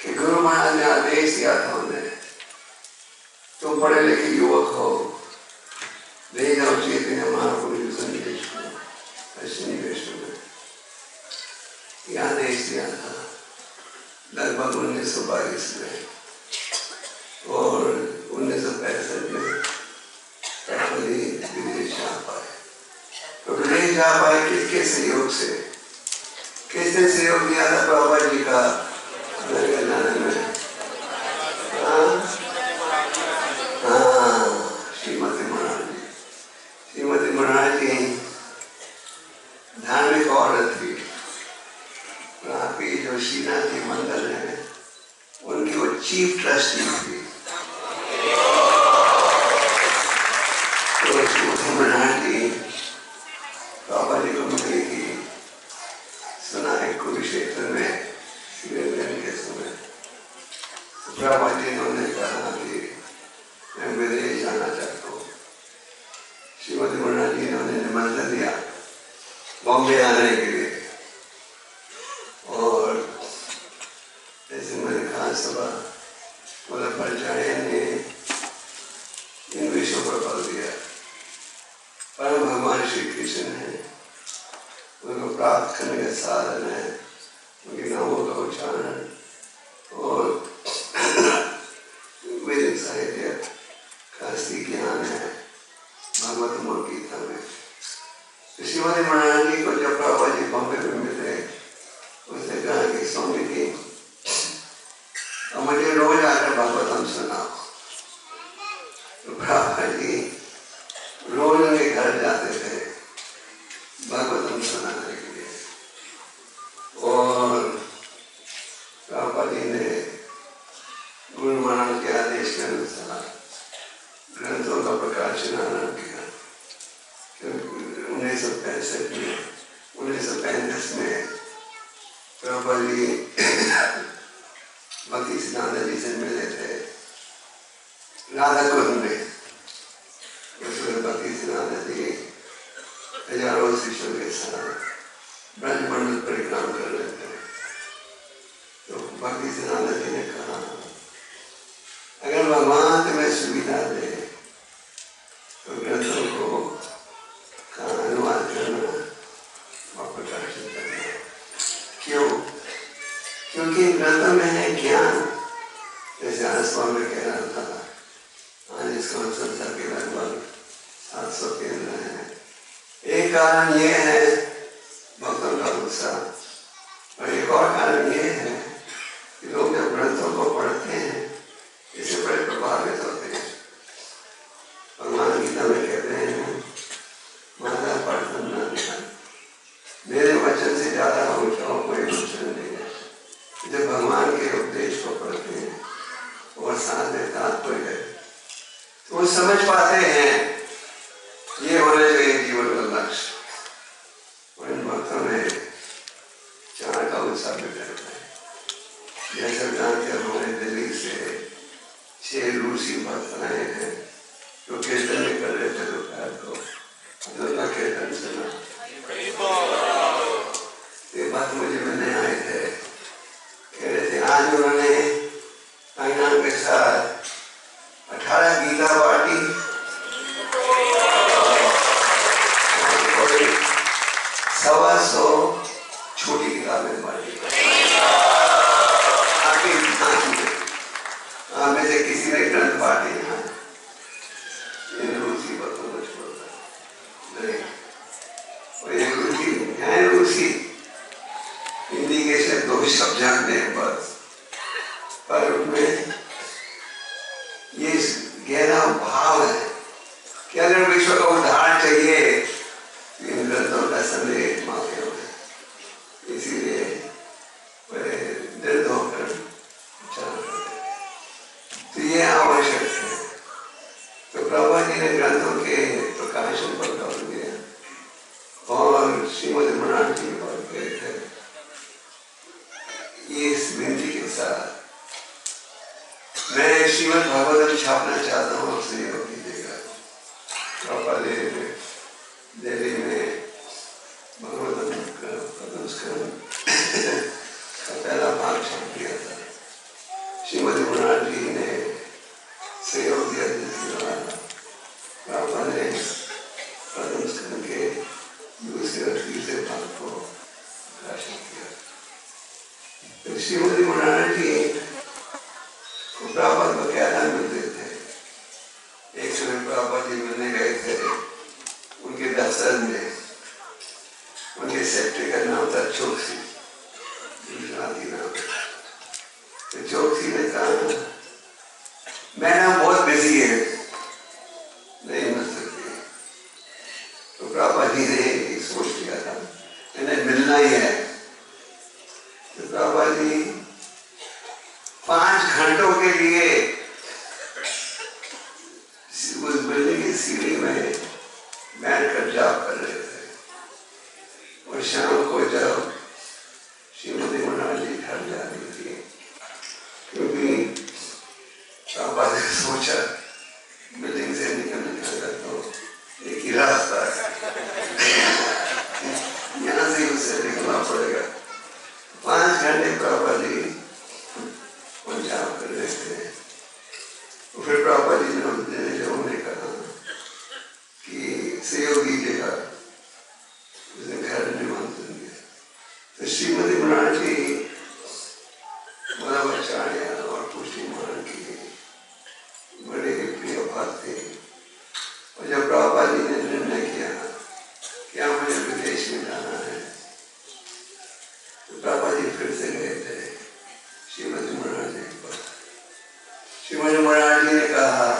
के गुरु महाराज ने आदेश दिया था उन्हें, तुम पढ़े लिखे युवक हो, ले जाओ चैतन्य महाप्रभु सन्निवेश में, सन्निवेश में। यह आदेश दिया था लगभग 1922 में और 1965 में विदेश जा पाए। तो विदेश जा पाए किसके सहयोग से? किसने सहयोग दिया था प्रभुपाद जी का? श्रीमती महाराज जी। श्रीमती महाराज जी धार्मिक औरत थी। वहाँ पे जो श्रीनाथजी मंदिर है उनकी वो चीफ ट्रस्टी थी। तो श्रीमती महाराज जी बाबा जी को मिली थी, सुना है कुरुक्षेत्र में के समय बाबा जी ने कहा कि मैं विदेश जाना चाहता हूँ। श्रीमती महाराज जी ने उन्हें निमंत्रण दिया बॉम्बे आने के लिए और जैसे मैंने कहा सुबह मतलब परिचय ने इन विषयों पर बल दिया। परम भगवान श्री कृष्ण है, उनको प्राप्त करने का साधन है उनके नामों का उच्चारण और वैदिक साहित्य का असली ज्ञान है भगवत और गीता में। श्रीमती महाराज जी को जब प्रभुपाद जी बॉम्बे में मिले, उसने कहा कि स्वामी जी मुझे रोज आकर भागवतम सुनाओ। तो प्रभुपाद जी रोज उनके घर जाते थे भागवतम सुनाने के लिए और प्रभुपाद जी ने गुरु महाराज के आदेश के अनुसार ग्रंथों का प्रकाशन आरंभ किया। 1965 में 1935 में प्रभुपाद जी भक्ति सिद्धांत जी से मिले थे राधा कुंड में। उसमें भक्ति सिद्धांत जी हजारों शिष्यों के साथ ब्रह्मंडल परिक्रमा कर रहे थे। तो भक्ति सिद्धांत जी ने कहा अगर भगवान तुम्हें सुविधा दे तो ग्रंथों को का अनुवाद करना और प्रकाशित करना। क्यों? क्योंकि ग्रंथों में है ज्ञान। जैसे आसमान में कह रहा था, आज इसको संसार के लगभग 700 केंद्र हैं। एक कारण ये है भक्तों का उत्साह और एक और कारण ये है कि लोग जब ग्रंथों को पढ़ते हैं इससे बड़े प्रभावित होते हैं। भगवान गीता में कहते हैं माता पढ़ना मेरे वचन से ज्यादा ऊंचा कोई वचन नहीं है। जब भगवान के उपदेश को पढ़ते हैं और साथ में तात्पर्य तो वो समझ पाते हैं ये होना चाहिए जीवन का लक्ष्य। और इन भक्तों में चार का उत्साह भी रहता है। जैसे जानते हमारे दिल्ली से 6 रूसी भक्त आए हैं जो कीर्तन में कर रहे थे दोपहर को, उनका कीर्तन सुना। ये बात मुझे मिलने आए थे, कह रहे थे आज उन्होंने आईनाम के साथ 18 गीता बांटी, 125 छोटी किताबें बांटी। में से किसी ने ग्रंथ बांटे यहाँ इन रूसी बातों को छोड़कर नहीं। और ये रूसी है, रूसी हिंदी के से 2 शब्द जानते हैं बस, पर उनमें ये गहरा भाव है कि अगर विश्व का उद्धार चाहिए इन ग्रंथों का संदेश माध्यम है। इसीलिए वे दृढ़ होकर उच्चारण करते। तो ये आवश्यक है। तो प्रभुपाद जी ने ग्रंथों के प्रकाशन पर जोर दिया और श्रीमती महाराज जी पर गए थे ये इस विनती के साथ मैं श्रीमद् भागवतम छापना चाहता हूँ, आपसे सहयोग कीजिएगा। दिल्ली में भागवतम का संस्करण का पहला भाग छाप दिया था। श्रीमती मुरार जी ने सहयोग दिया, जिसके द्वारा पापा ने प्रथम स्कंद के दूसरे और तीसरे भाग को प्रकाशित किया। तो श्रीमती मुरार जी को प्रभुपाद बकायदा मिलते थे। एक समय प्रभुपाद जी मिलने गए थे उनके दफ्तर में। उनके सेक्रेटरी का नाम था चौकसी, गुजराती नाम। तो चौकसी ने कहा मैं ना बहुत बिजी है, नहीं मिल सकती। तो प्रभुपाद जी ने सोच लिया था इन्हें मिलना ही है। तो प्रभुपाद जी 5 घंटों के लिए उस बिल्डिंग की सीढ़ी में बैठकर जाप कर रहे थे। और शाम को जब श्रीमती मुरार जी घर जा रही थी, क्योंकि पापा ने सोचा बिल्डिंग से निकलने का तो एक ही रास्ता है, यहाँ से उसे निकलना पड़ेगा। 5 घंटे पापा जी जाप कर रहे थे। तो फिर पापा जी ने उन्हें कहा कि सहयोग दीजिएगा, उसे घर निमंत्रण दिया। तो श्रीमती मुरार जी माधवाचार्य और पुष्टि महाराज की बड़े प्रिय भक्त थे। और जब प्रभुपाद जी ने निर्णय किया कि मुझे विदेश में जाना है, तो प्रभुपाद जी फिर से गए थे श्रीमती मुरार जी के पास। श्रीमती मुरार जी ने कहा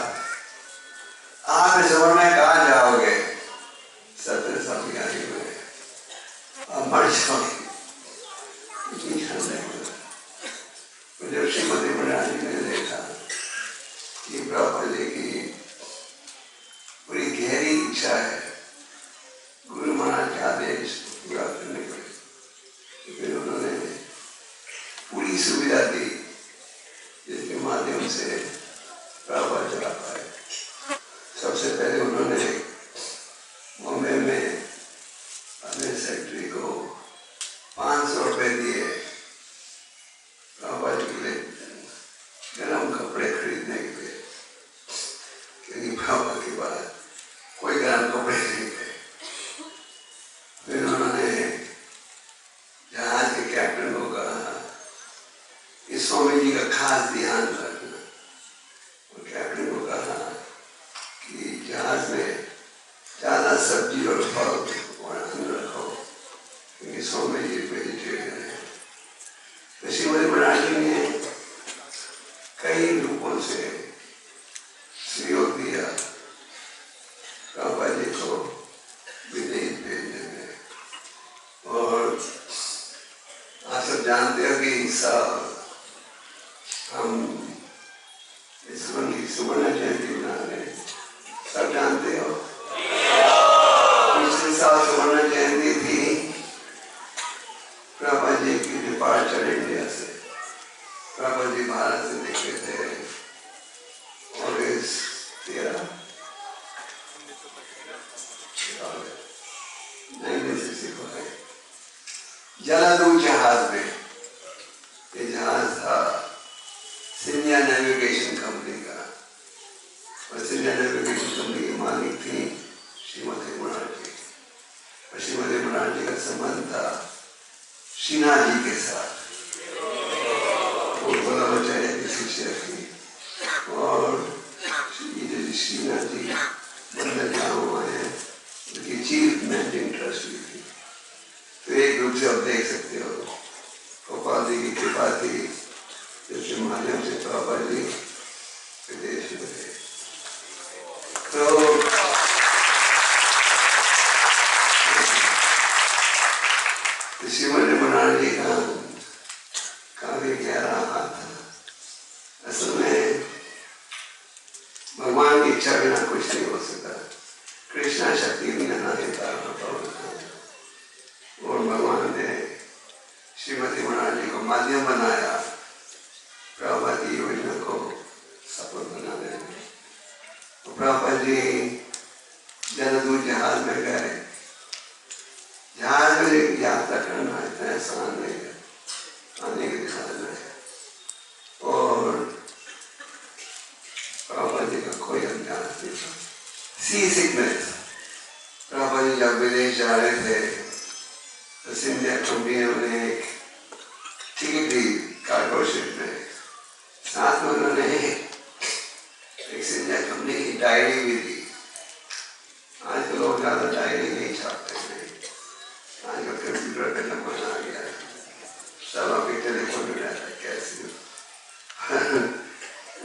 आप इस उम्र में कहाँ जाओगे, 70 साल की आयु में आप मर जाओगे। जब श्रीमती मुरार जी ने देखा कि प्रभुपाद जी की बड़ी गहरी इच्छा है गुरु महाराज के आदेश पूरा करने के, तो फिर उन्होंने पूरी सुविधा दी जिसके माध्यम से प्रभुपाद चला पाए। सबसे पहले उन्होंने बॉम्बे में अपने सेक्रेटरी को 500 रुपए दिए प्रभुपाद के लिए गर्म कपड़े खरीदने के लिए, क्योंकि प्रभुपाद के बाद कोई गर्म कपड़े नहीं थे। फिर उन्होंने जहाज के कैप्टन को कहा कि स्वामी जी का खास ध्यान रखना। और कैप्टन को कहा कि जहाज में ज्यादा सब्जी और फल और अन्न रखो, क्योंकि स्वामी जी वेजिटेरियन है। तो श्रीमती मुरार जी ने कई रूपों से सहयोग दिया प्रभुपाद जी को विदेश भेजने में। और आप सब जानते हो कि इस साल हम की सुवर्ण जयंती मना रहे हैं, सब जानते हो। पिछले साल सुवर्ण जयंती थी प्रभुपाद जी की डिपार्चर इंडिया से। प्रभुपाद जी भारत से निकले थे अगस्त 13, 1965 जलादूत जहाज में। ये जहाज था सिंधिया नेविगेशन कंपनी का, और सिंधिया नेविगेशन कंपनी की मालिक थी श्रीमती मुरार जी। और श्रीमती मुरार जी का संबंध था शीना जी के साथ, वो बल्लभाचार्य की शिष्या थी। और शीना जी बंदर गाँव आए, उनकी चीफ मैनेजिंग ट्रस्टी थी। तो एक रूप से आप देख सकते हो गोपाल जी की कृपा थी, जिसके माध्यम से प्रभुपाद जी विदेश में थे। तो श्रीमती मुरार जी का काफी गहरा हाथ था। असल में भगवान की इच्छा बिना कुछ नहीं हो सकता, कृष्णा शक्ति बिना नहीं था। और भगवान ने श्रीमती मुरार जी को माध्यम बनाया प्रभुपाद की योजना को सफल बनाने में। तो प्रभुपाद जी जलदूत जहाज में गए। जहाज में यात्रा करना इतना आसान नहीं है, आने के जहाज में। और प्रभुपाद जी का कोई अज्ञान नहीं था। सी सिकनेस। प्रभुपाद जी जब विदेश जा रहे थे तो सिंधिया कंपनी ने उन्हें एक टिकट दी कार्गो शिप में। साथ में उन्होंने एक सिंधिया कंपनी की डायरी भी दी। आज के लोग ज्यादा डायरी नहीं छापते हैं, आज का कंप्यूटर का जमाना आ गया है, सब अभी टेलीफोन में रहता है। कैसे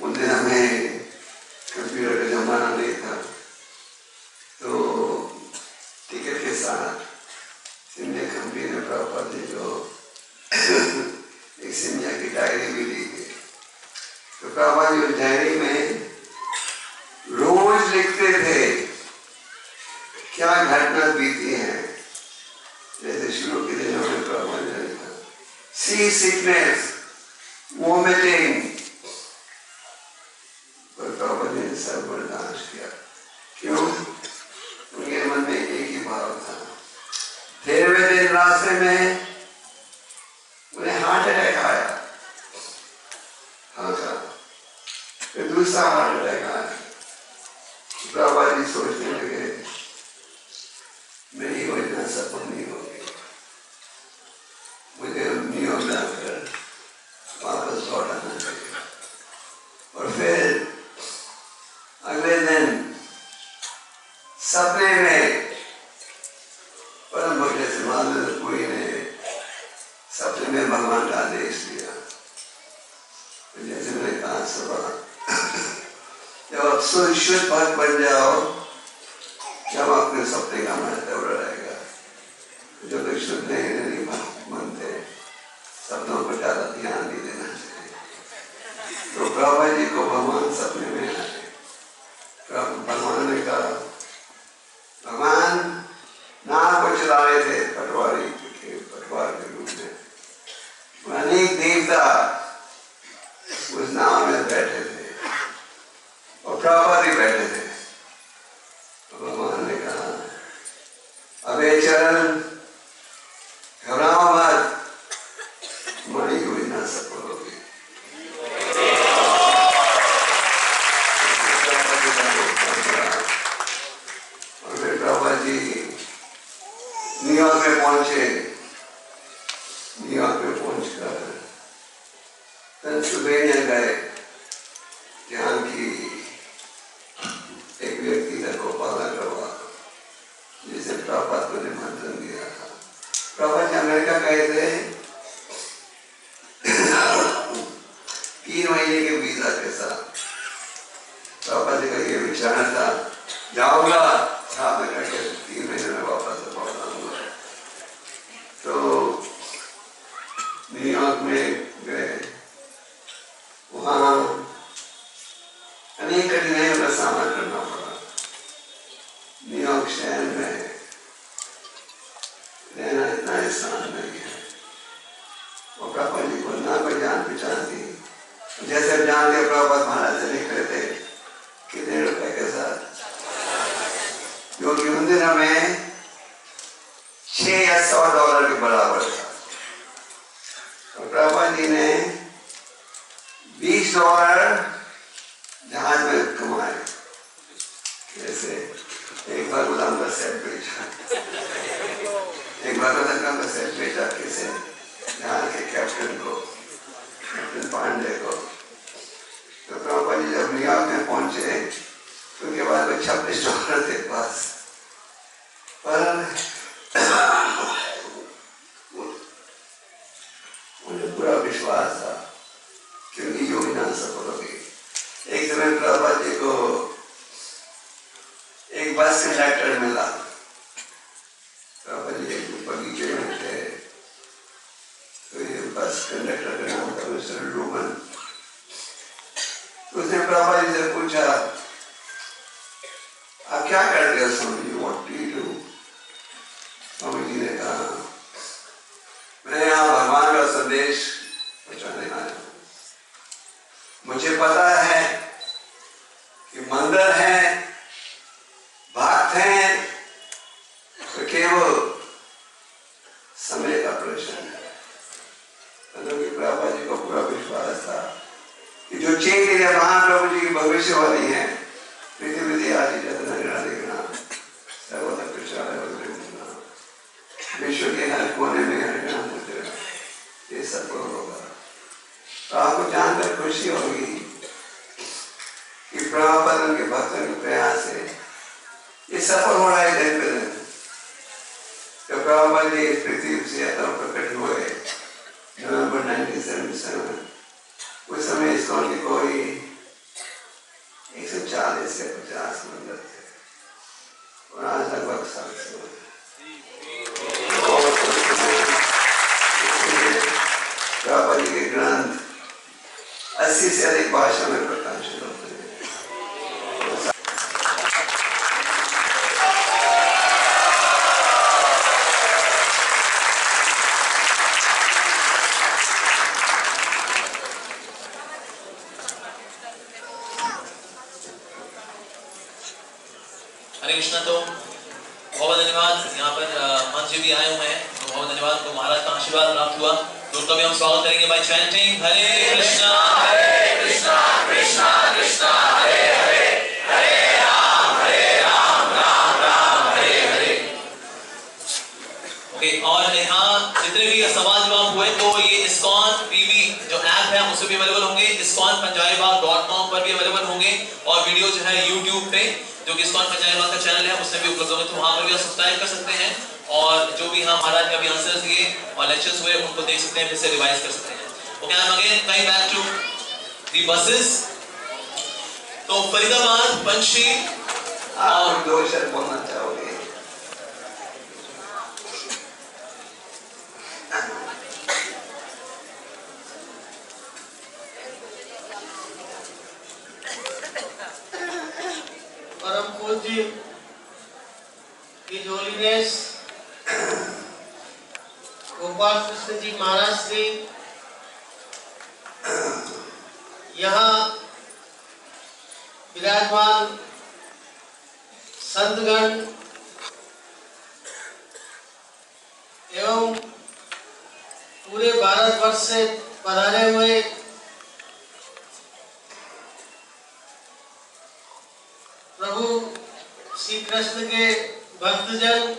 उन दिन हमें कंप्यूटर का जमाना नहीं था, तो टिकट के साथ सिंधिया कंपनी ने प्रभुपाद जी को एक सिंधिया की डायरी भी दी थी। तो प्रभुपाद जी उस डायरी में रोज लिखते थे क्या घटना बीती है। जैसे शुरू के दिनों में प्रभुपाद जी ने लिखा सी सिकनेस, वोमिटिंग, पर प्रभुपाद जी ने सब बर्दाश्त किया। क्यों? उनके मन में एक ही भाव था। 13वें दिन रास्ते में उन्हें हार्ट अटैक आया। फिर दूसरा हार्ट अटैक आया। प्रभुपाद जी सोचने लगे मेरी योजना सफल नहीं होगी, मुझे न्यूयॉर्क जाकर वापस लौट आना चाहिए। और फिर अगले दिन सपने में परम भक्त सिंहासनपुरी ने सपने में भगवान का आदेश दिया। जैसे मैंने कहा सुबह, जब आप शुद्ध भक्त बन जाओ जब अपने सपने का महत्व रहेगा। जो लोग शुद्ध नहीं बनते सपनों पर ज्यादा ध्यान नहीं देना चाहिए। तो प्रभुपाद जी को भगवान सपने में आए। भगवान ने कहा, भगवान नाव को चला रहे थे पटवार के रूप में। अनेक देवता उस नाव में बैठे थे और प्रभुपाद जी बैठे थे। तो भगवान ने कहा, अबे चरण घबराओ मत, तुम्हारी योजना सफल होगी। और फिर प्रभुपाद जी न्यूयॉर्क में पहुंचे। न्यूयॉर्क में पहुंचकर पेंसिल्वेनिया गए, जहाँ की एक व्यक्ति का गोपाला करवा जिसे प्रभुपाद को निमंत्रण दिया था। प्रभुपाद जी अमेरिका गए थे 3 महीने के वीजा के साथ। प्रभुपाद जी का ये विचार था, जाऊंगा साथ में करके 3 महीने में वापस लौट आऊंगा। तो न्यूयॉर्क में गए, वहाँ अनेक कठिनाइयों का सामना करना पड़ा। न्यूयॉर्क शहर में रहना इतना आसान नहीं है। और प्रभुपाद जी को ना कोई जान पहचान थी। जैसे जानते प्रभुपाद महाराज से निकले थे कितने रुपए के साथ, क्योंकि उन दिनों में 6 या 100 डॉलर के बराबर था। और प्रभुपाद जी ने $20 जहाज में कमाए। जैसे एक बार गुलाम का सेट बेचा, एक बार का सेट बेचा किसे, जहाज के कैप्टन को, कैप्टन पांडे को। तो प्रभुपाद जी जब न्यूयॉर्क में पहुंचे तो उनके बाद में $26 थे पास। पर मुझे पूरा विश्वास था क्योंकि योजना सफल हो गई। एक समय प्रभुपाद जी को एक बस कंडक्टर मिला। प्रभुपाद जी एक बगीचे में थे, तो ये बस कंडक्टर का नाम था मिस्टर रूबन। तो उसने प्रभुपाद जी से पूछा, आप क्या करते हो Swami ji, what do you do? Swami ji ने कहा, मैं यहाँ भगवान का संदेश जो चेक महाप्रभु जी की भविष्यवाणी है, पृथ्वी आदि जगना देखना सर्वदा प्रचार विश्व के हर कोने में हरिनाम मुद्रा, ये सब होगा। तो आपको जानकर खुशी होगी कि प्रभुपाद के भक्तों के प्रयास से ये सफल हो रहा है दिन पे दिन। जब प्रभुपाद जी इस पृथ्वी से प्रकट हुए नवंबर 1977, उस समय इस्कॉन के कोई 140 से 50 मंदिर थे और आज लगभग 700। प्रभुपाद जी के ग्रंथ 80 से अधिक भाषा में प्रकाशित होते हैं। हरे कृष्णा। तो बहुत धन्यवाद, यहाँ पर मंच जी भी आए हुए हैं, तो बहुत धन्यवाद। तो महाराज का आशीर्वाद प्राप्त हुआ, तो उनका भी हम स्वागत करेंगे बाय चैंटिंग हरे कृष्णा कृष्णा कृष्णा हरे हरे, हरे राम राम राम हरे हरे। ओके, और यहाँ जितने भी सवाल जवाब हुए तो ये इस्कॉन टीवी जो ऐप है उससे भी अवेलेबल होंगे, iskonpanjabibag.com पर भी अवेलेबल होंगे, और वीडियो जो है YouTube पे जो कि इस्कॉन पंजाबीबाग का चैनल है उससे भी उपलब्ध होंगे, तो वहां पर भी आप सब्सक्राइब कर सकते हैं और जो भी हम महाराज के अभी आंसर्स दिए और लेक्चर्स हुए उनको देख सकते हैं, फिर से रिवाइज कर सकते हैं। Okay, I am again coming back to the buses. तो फरीदाबाद, पंचशील और 2 शब्द बोलना चाहोगे? परम पूज्य हिज होलीनेस गोपाल कृष्ण जी महाराज श्री यहाँ विराजमान संतगण एवं पूरे भारतवर्ष से पधारे हुए प्रभु श्री कृष्ण के भक्तजन,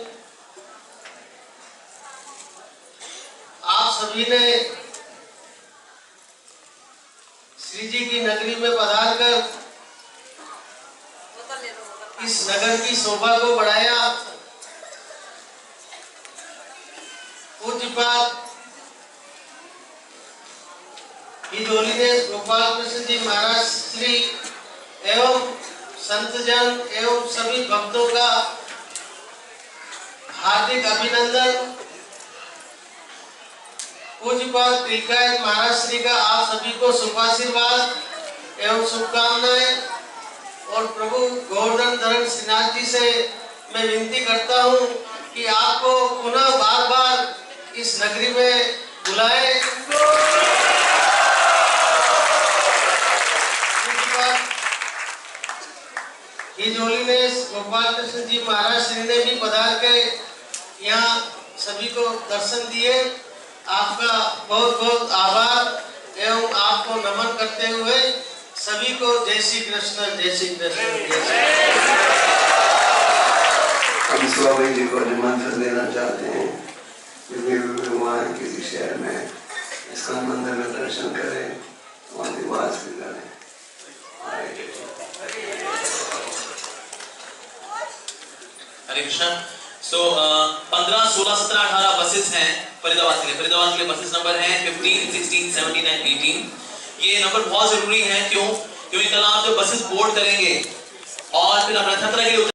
आप सभी ने श्री जी की नगरी में पधारकर इस नगर की शोभा को बढ़ाया। पूज्यपाद हिज होलीनेस गोपाल कृष्ण जी महाराज श्री एवं संतजन एवं सभी भक्तों का हार्दिक अभिनंदन। पूज्यपाद त्रिकाय महाराज श्री का आप सभी को शुभाशीर्वाद एवं शुभकामनाएं, और प्रभु गोवर्धन धरण श्रीनाथ जी से मैं विनती करता हूं कि आपको पुनः बार बार इस नगरी में बुलाए। हिज होलीनेस गोपाल कृष्ण जी महाराज श्री ने भी पधार के यहाँ सभी को दर्शन दिए। आपका बहुत बहुत आभार एवं आपको नमन करते हुए सभी को जय श्री कृष्ण जय श्री कृष्ण। हम स्वामी जी को निमंत्रण देना चाहते हैं कि वे भगवान किसी शहर में इसका मंदिर में दर्शन करें, वहाँ निवास भी करें। हरे कृष्णा। सो 15, 16, 17, 18 बसेस हैं फरीदाबाद के लिए। फरीदाबाद के लिए बसेस नंबर है 15, 16, 17 एंड 18। ये नंबर बहुत जरूरी है, क्योंकि कल आप जब बसेस बोर्ड करेंगे और फिर आप रथ यात्रा के लिए